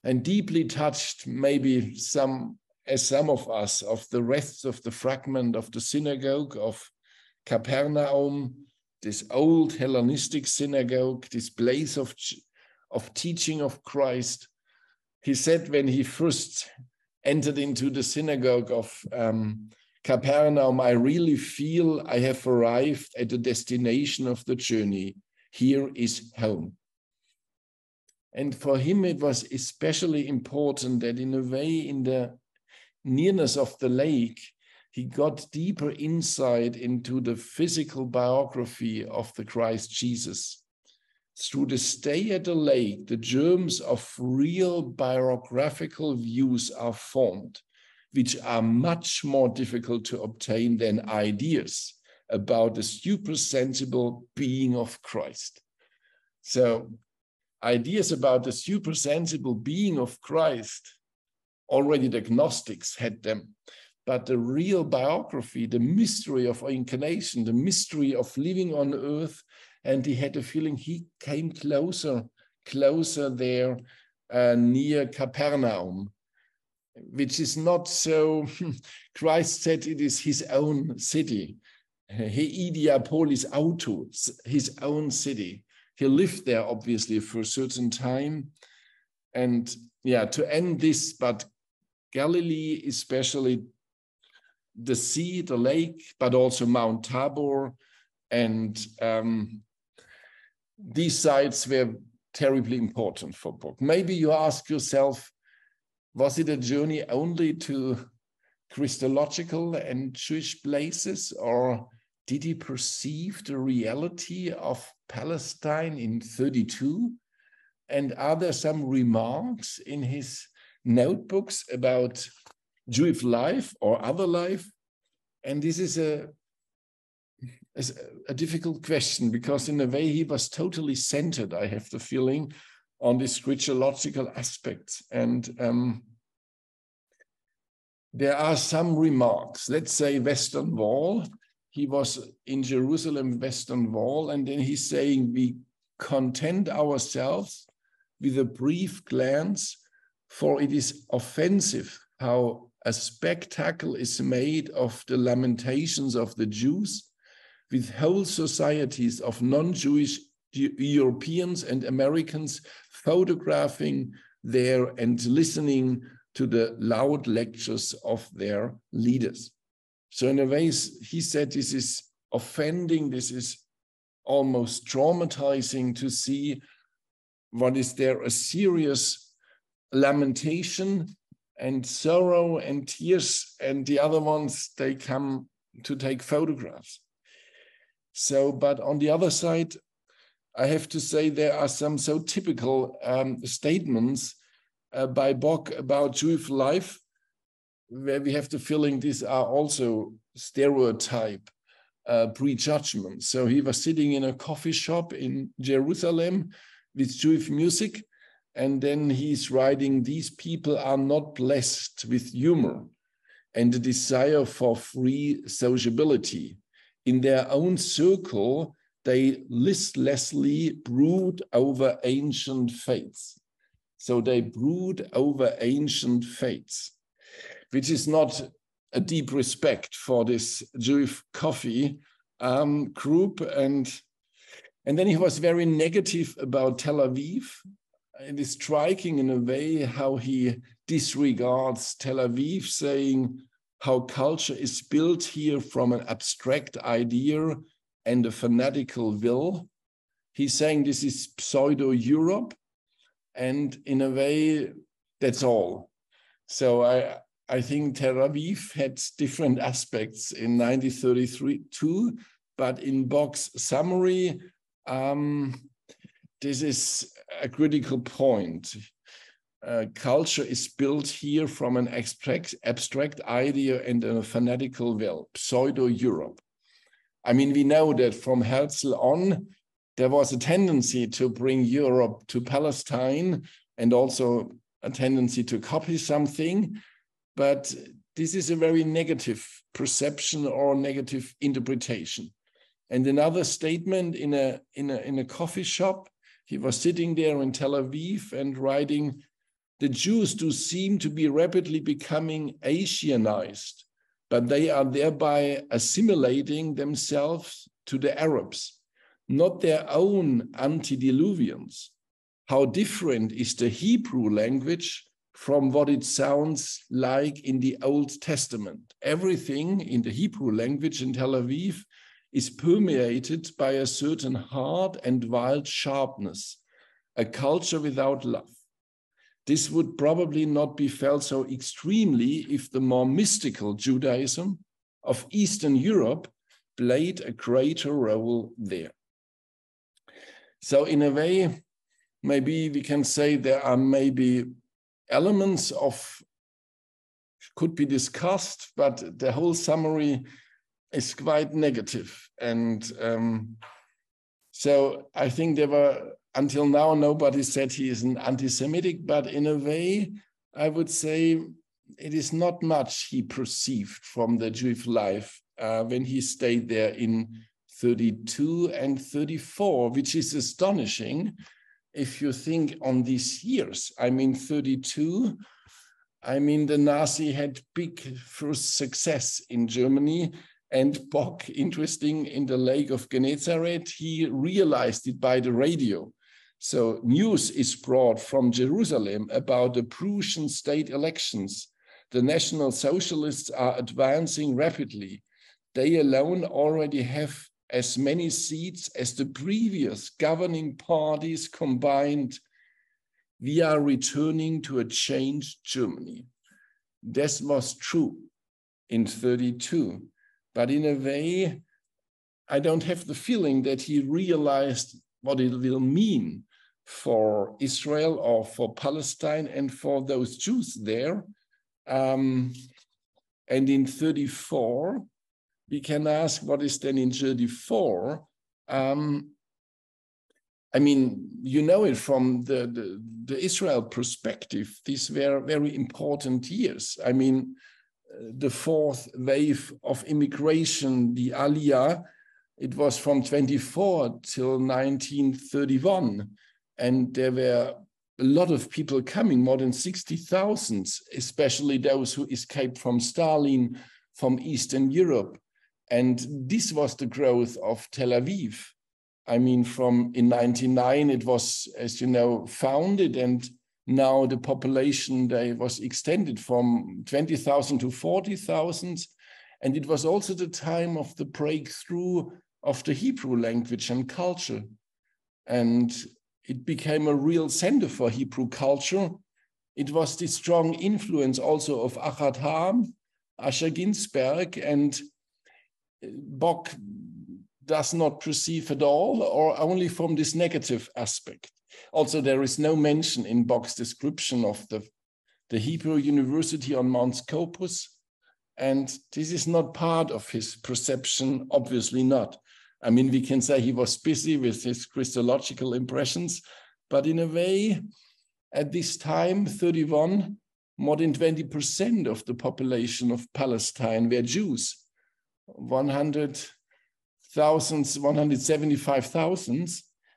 And deeply touched, maybe some of us, of the rest of the fragment of the synagogue of Capernaum, this old Hellenistic synagogue, this place of teaching of Christ. He said when he first entered into the synagogue of Capernaum, I really feel I have arrived at the destination of the journey. Here is home. And for him, it was especially important that in a way, in the nearness of the lake, he got deeper insight into the physical biography of the Christ Jesus. Through the stay at the lake, the germs of real biographical views are formed, which are much more difficult to obtain than ideas about the super sensible being of Christ. So ideas about the supersensible being of Christ, already the Gnostics had them. But the real biography, the mystery of incarnation, the mystery of living on earth, and he had a feeling he came closer there near Capernaum, which is not so, Christ said it is his own city. He idia polis autus, his own city. He lived there, obviously, for a certain time. And yeah, to end this, but Galilee, especially the sea, the lake, but also Mount Tabor, and these sites were terribly important for Bock. Maybe you ask yourself, was it a journey only to Christological and Jewish places, or did he perceive the reality of Palestine in 32? And are there some remarks in his notebooks about Jewish life or other life? And this is a difficult question, because in a way he was totally centered, I have the feeling, on these Christological aspects. And there are some remarks. Let's say Western Wall. He was in Jerusalem, Western Wall, and then he's saying, we content ourselves with a brief glance, for it is offensive how a spectacle is made of the lamentations of the Jews, with whole societies of non-Jewish Europeans and Americans photographing there and listening to the loud lectures of their leaders. So in a way, he said this is offending, this is almost traumatizing to see what is there, a serious lamentation and sorrow and tears, and the other ones, they come to take photographs. So, but on the other side, I have to say there are some so typical statements by Bock about Jewish life, where we have the feeling these are also stereotype prejudgments. So he was sitting in a coffee shop in Jerusalem with Jewish music, and then he's writing, these people are not blessed with humor and the desire for free sociability. In their own circle, they listlessly brood over ancient faiths. So they brood over ancient faiths, which is not a deep respect for this Jewish coffee group. And then he was very negative about Tel Aviv. It is striking in a way how he disregards Tel Aviv, saying how culture is built here from an abstract idea and a fanatical will. He's saying this is pseudo-Europe, and in a way, that's all. So I think Tel Aviv had different aspects in 1933 too, but in Bock's summary, this is a critical point. Culture is built here from an abstract idea and a fanatical will, pseudo-Europe. I mean, we know that from Herzl on, there was a tendency to bring Europe to Palestine and also a tendency to copy something, but this is a very negative perception or negative interpretation. And another statement in a coffee shop, he was sitting there in Tel Aviv and writing, the Jews do seem to be rapidly becoming Asianized, but they are thereby assimilating themselves to the Arabs, not their own antediluvians. How different is the Hebrew language from what it sounds like in the Old Testament? Everything in the Hebrew language in Tel Aviv is permeated by a certain hard and wild sharpness, a culture without love. This would probably not be felt so extremely if the more mystical Judaism of Eastern Europe played a greater role there. So in a way, maybe we can say there are maybe elements of, could be discussed, but the whole summary is quite negative. And so I think until now, nobody said he is an anti-Semitic, but in a way, I would say it is not much he perceived from the Jewish life when he stayed there in 32 and 34, which is astonishing if you think on these years. I mean, 32, I mean, the Nazi had big first success in Germany, and Bock, interesting, in the Lake of Gennesaret, he realized it by the radio. So news is brought from Jerusalem about the Prussian state elections. The National Socialists are advancing rapidly. They alone already have as many seats as the previous governing parties combined. We are returning to a changed Germany. This was true in 32, but in a way, I don't have the feeling that he realized what it will mean for Israel or for Palestine and for those Jews there. And in 34, we can ask what is then in 34. I mean, you know it from the Israel perspective. These were very important years. I mean, the fourth wave of immigration, the Aliyah, it was from 24 till 1931. And there were a lot of people coming, more than 60,000, especially those who escaped from Stalin, from Eastern Europe. And this was the growth of Tel Aviv. I mean, in 99, it was, as you know, founded, and now the population there was extended from 20,000 to 40,000. And it was also the time of the breakthrough of the Hebrew language and culture. And it became a real center for Hebrew culture. It was the strong influence also of Achat Ha'am, Asher Ginsberg, and Bock does not perceive at all, or only from this negative aspect. Also, there is no mention in Bock's description of the Hebrew University on Mount Scopus, and this is not part of his perception, obviously not. I mean, we can say he was busy with his Christological impressions, but in a way, at this time, 31, more than 20% of the population of Palestine were Jews. 175,000.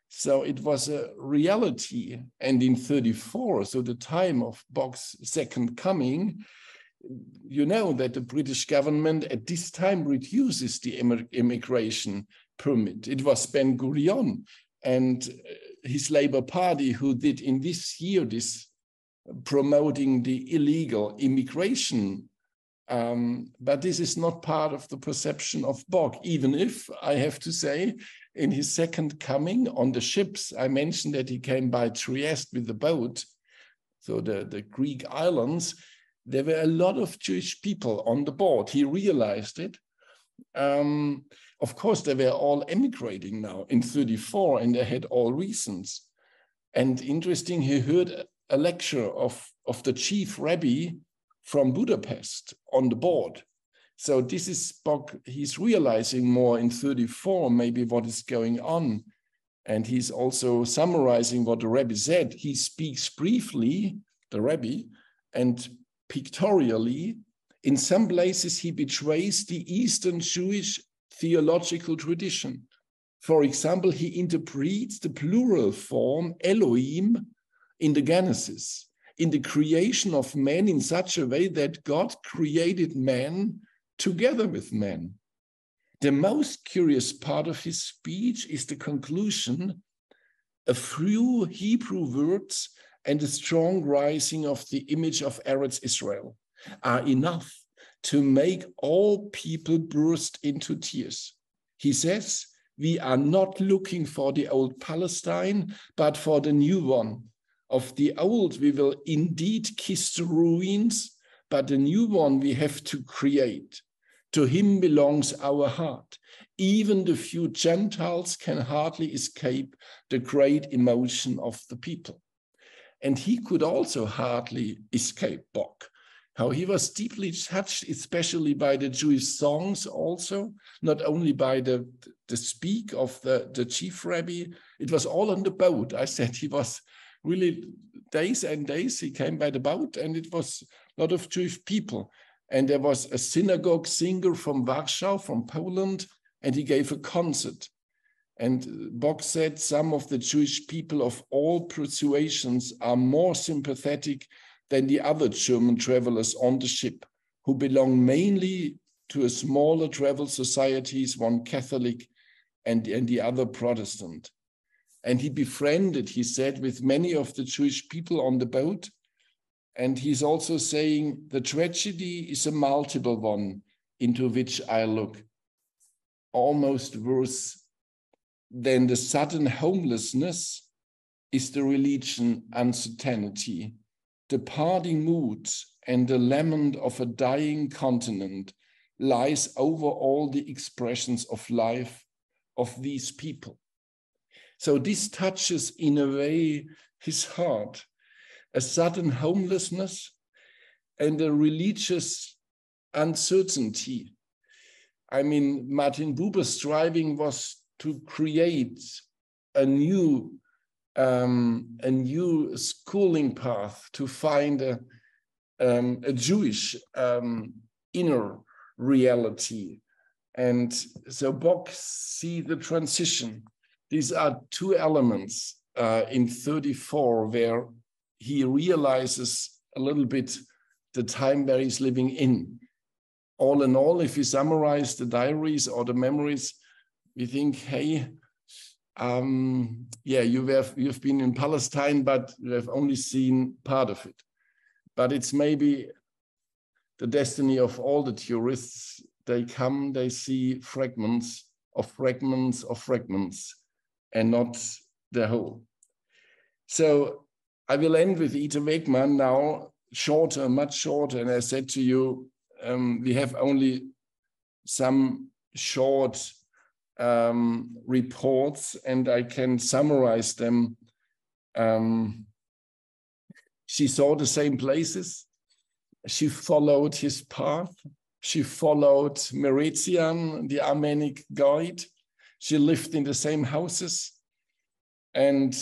So it was a reality. And in 34, so the time of Bock's second coming, you know that the British government at this time reduces the immigration permit. It was Ben Gurion and his Labour Party who did in this year this promoting the illegal immigration. But this is not part of the perception of Bock, even if I have to say, in his second coming on the ships, I mentioned that he came by Trieste with the boat, so the Greek islands, there were a lot of Jewish people on the board. He realized it. Of course, they were all emigrating now in 34, and they had all reasons. And interesting, he heard a lecture of the chief rabbi from Budapest on the board. So this is Bock, he's realizing more in 34, maybe what is going on. And he's also summarizing what the rabbi said. He speaks briefly, the rabbi, and pictorially. In some places, he betrays the Eastern Jewish theological tradition. For example, he interprets the plural form Elohim in the Genesis, in the creation of man in such a way that God created man together with man. The most curious part of his speech is the conclusion: a few Hebrew words and a strong rising of the image of Eretz Israel are enough to make all people burst into tears. He says, we are not looking for the old Palestine, but for the new one. Of the old, we will indeed kiss the ruins, but the new one we have to create. To him belongs our heart. Even the few Gentiles can hardly escape the great emotion of the people. And he could also hardly escape Bock. How he was deeply touched, especially by the Jewish songs also, not only by the the speak of the chief rabbi. It was all on the boat. I said he was really days and days. He came by the boat, and it was a lot of Jewish people. And there was a synagogue singer from Warsaw, from Poland, and he gave a concert. And Bock said some of the Jewish people of all persuasions are more sympathetic than the other German travelers on the ship, who belong mainly to a smaller travel societies, one Catholic and the other Protestant. And he befriended, he said, with many of the Jewish people on the boat. And he's also saying, the tragedy is a multiple one into which I look, almost worse than the sudden homelessness is the religion uncertainty, the parting moods and the lament of a dying continent lies over all the expressions of life of these people. So this touches in a way his heart, a sudden homelessness and a religious uncertainty. I mean, Martin Buber's striving was to create a new schooling path, to find a Jewish inner reality. And so Bock see the transition. These are two elements in 34 where he realizes a little bit the time where he's living in. All in all, if we summarize the diaries or the memories, we think, hey, you've been in Palestine, but you have only seen part of it. But it's maybe the destiny of all the tourists. They come, they see fragments of fragments of fragments, and not the whole. So I will end with Ita Wegman now, shorter, much shorter. And I said to you, we have only some short reports, and I can summarize them. She saw the same places. She followed his path. She followed Merizian, the Armenic guide. She lived in the same houses. And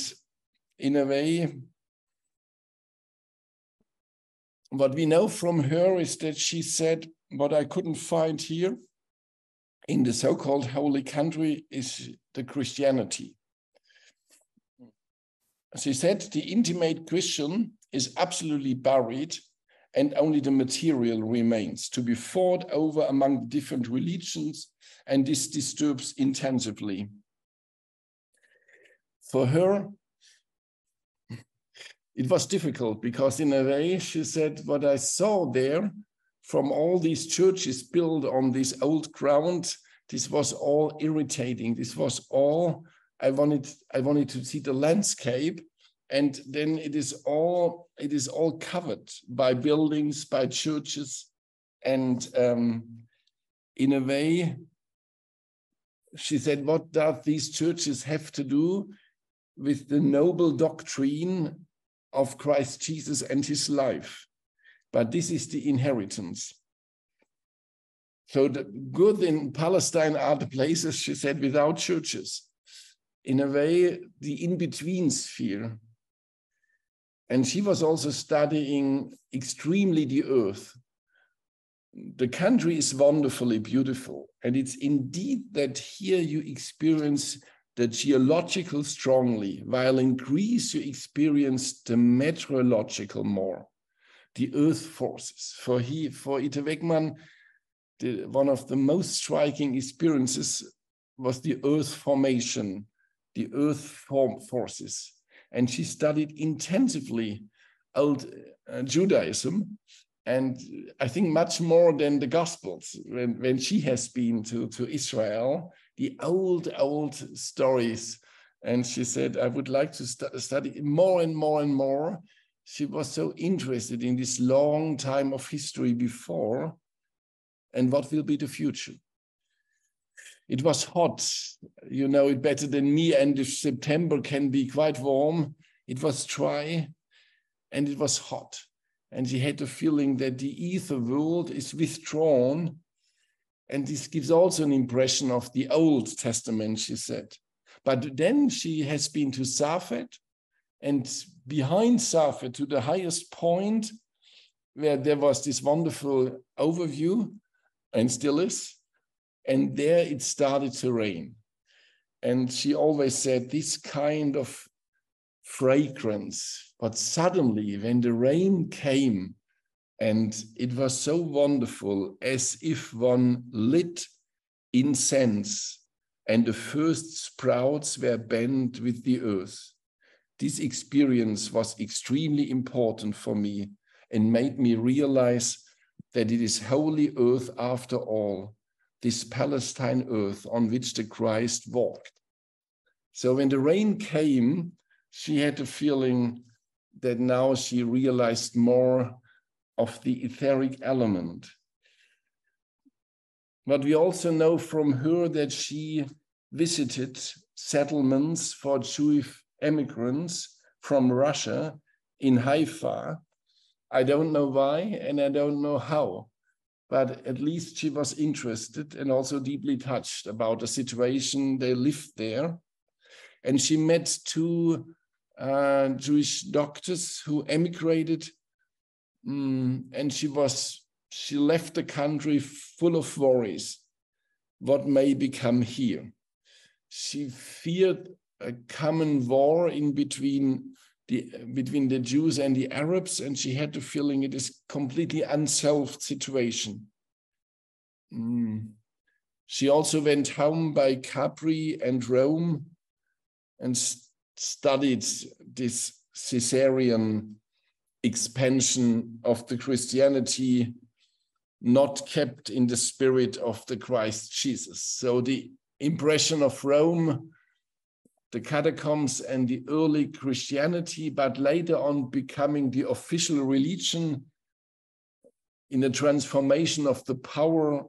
in a way, what we know from her is that she said, what I couldn't find here in the so-called holy country is the Christianity. She said the intimate Christian is absolutely buried and only the material remains to be fought over among different religions, and this disturbs intensively. For her, it was difficult because in a way, she said, what I saw there from all these churches built on this old ground, this was all irritating. This was all, I wanted to see the landscape, and then it is all covered by buildings, by churches. And in a way, she said, what do these churches have to do with the noble doctrine of Christ Jesus and his life? But this is the inheritance. So the good in Palestine are the places, she said, without churches. In a way, the in-between sphere. And she was also studying extremely the earth. The country is wonderfully beautiful. And it's indeed that here you experience the geological strongly, while in Greece you experience the meteorological more, the earth forces. For Ita Wegman, one of the most striking experiences was the earth formation, the earth forces. And she studied intensively old Judaism, and I think much more than the Gospels when she has been to Israel, the old stories. And she said, I would like to study more and more and more. She was so interested in this long time of history before and what will be the future. It was hot, you know it better than me, and if September can be quite warm, it was dry and it was hot. And she had the feeling that the ether world is withdrawn And this gives also an impression of the Old Testament, she said. But then she has been to Safed, and behind Safed, to the highest point, where there was this wonderful overview, and still is, and there it started to rain. And she always said this kind of fragrance, but suddenly when the rain came, and it was so wonderful, as if one lit incense and the first sprouts were bent with the earth. This experience was extremely important for me and made me realize that it is holy earth after all, this Palestine earth on which the Christ walked. So when the rain came, she had the feeling that now she realized more of the etheric element. But we also know from her that she visited settlements for Jewish immigrants from Russia in Haifa. I don't know why, and I don't know how, but at least she was interested and also deeply touched about the situation they lived there. And she met two Jewish doctors who emigrated, and she left the country full of worries. What may become here? She feared a common war in between the Jews and the Arabs, and she had the feeling it is completely unsolved situation. She also went home by Capri and Rome and studied this Caesarean expansion of the Christianity, not kept in the spirit of the Christ Jesus. So the impression of Rome, the catacombs and the early Christianity, but later on becoming the official religion in a transformation of the power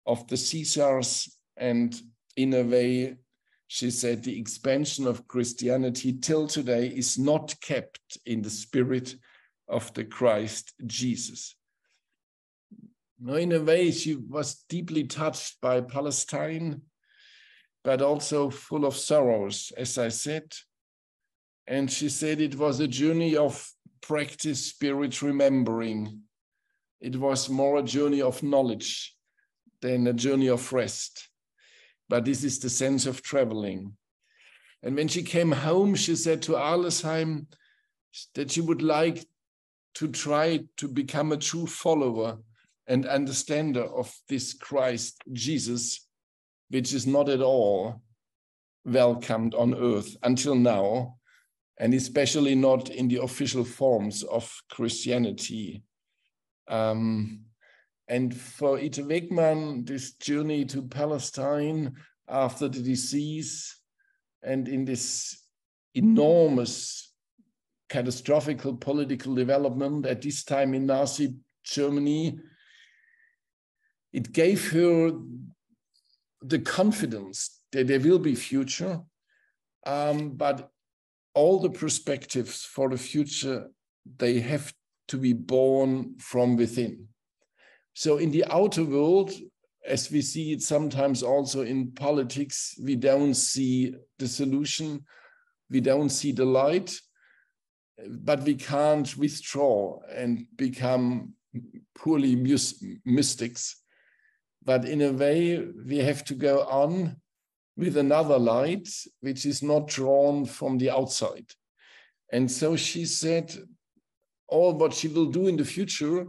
of the Caesars, and in a way, she said, the expansion of Christianity till today is not kept in the spirit of the Christ Jesus. Now, in a way, she was deeply touched by Palestine, but also full of sorrows, as I said. And she said it was a journey of practice, spirit, remembering. It was more a journey of knowledge than a journey of rest. But this is the sense of traveling. And when she came home, she said to Arlesheim that she would like to try to become a true follower and understander of this Christ Jesus, which is not at all welcomed on earth until now, and especially not in the official forms of Christianity. And for Ita Wegman, this journey to Palestine after the disease and in this enormous catastrophic political development at this time in Nazi Germany, it gave her the confidence that there will be future, but all the perspectives for the future, they have to be born from within. So in the outer world, as we see it sometimes also in politics, we don't see the solution, we don't see the light, but we can't withdraw and become poorly mystics. But in a way, we have to go on with another light, which is not drawn from the outside. And so she said, all what she will do in the future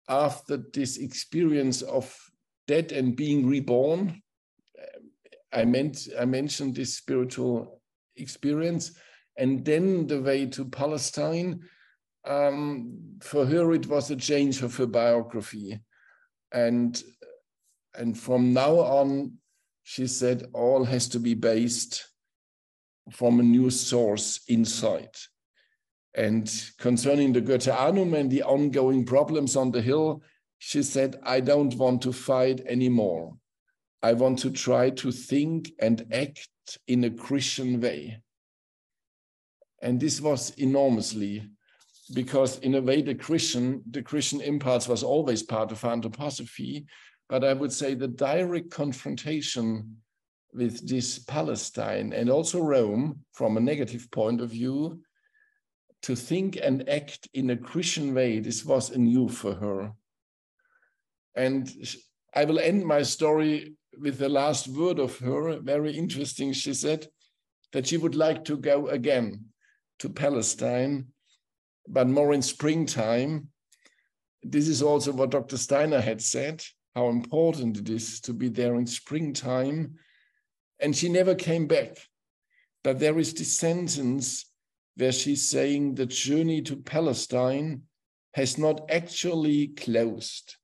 after this experience of death and being reborn, I mentioned this spiritual experience, and then the way to Palestine, for her it was a change of her biography. And from now on, she said, all has to be based from a new source inside. And concerning the Goethe Annum and the ongoing problems on the hill, she said, I don't want to fight anymore. I want to try to think and act in a Christian way. And this was enormously, because in a way, the Christian impulse was always part of anthroposophy, but I would say the direct confrontation with this Palestine and also Rome from a negative point of view, to think and act in a Christian way, this was anew for her. And I will end my story with the last word of her, very interesting. She said that she would like to go again to Palestine, but more in springtime. This is also what Dr. Steiner had said, how important it is to be there in springtime. And she never came back. But there is this sentence where she's saying the journey to Palestine has not actually closed.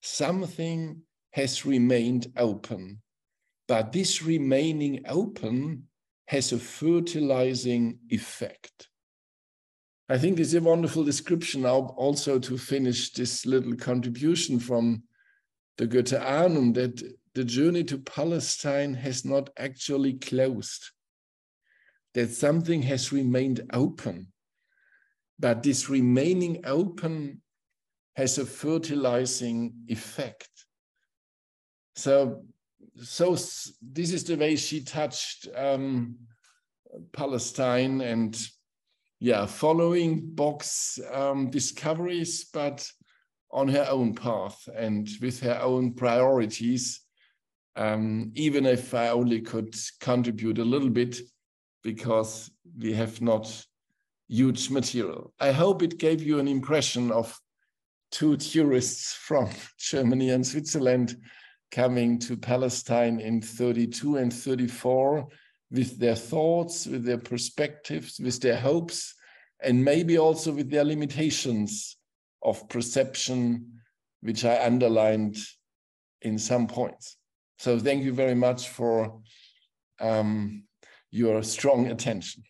Something has remained open, but this remaining open has a fertilizing effect. I think it's a wonderful description now also to finish this little contribution from the Goetheanum, that the journey to Palestine has not actually closed, that something has remained open, but this remaining open has a fertilizing effect. So this is the way she touched Palestine, and following Bock's discoveries, but on her own path and with her own priorities, even if I only could contribute a little bit because we have not huge material. I hope it gave you an impression of two tourists from Germany and Switzerland coming to Palestine in 32 and 34 with their thoughts, with their perspectives, with their hopes, and maybe also with their limitations of perception, which I underlined in some points. So thank you very much for your strong attention.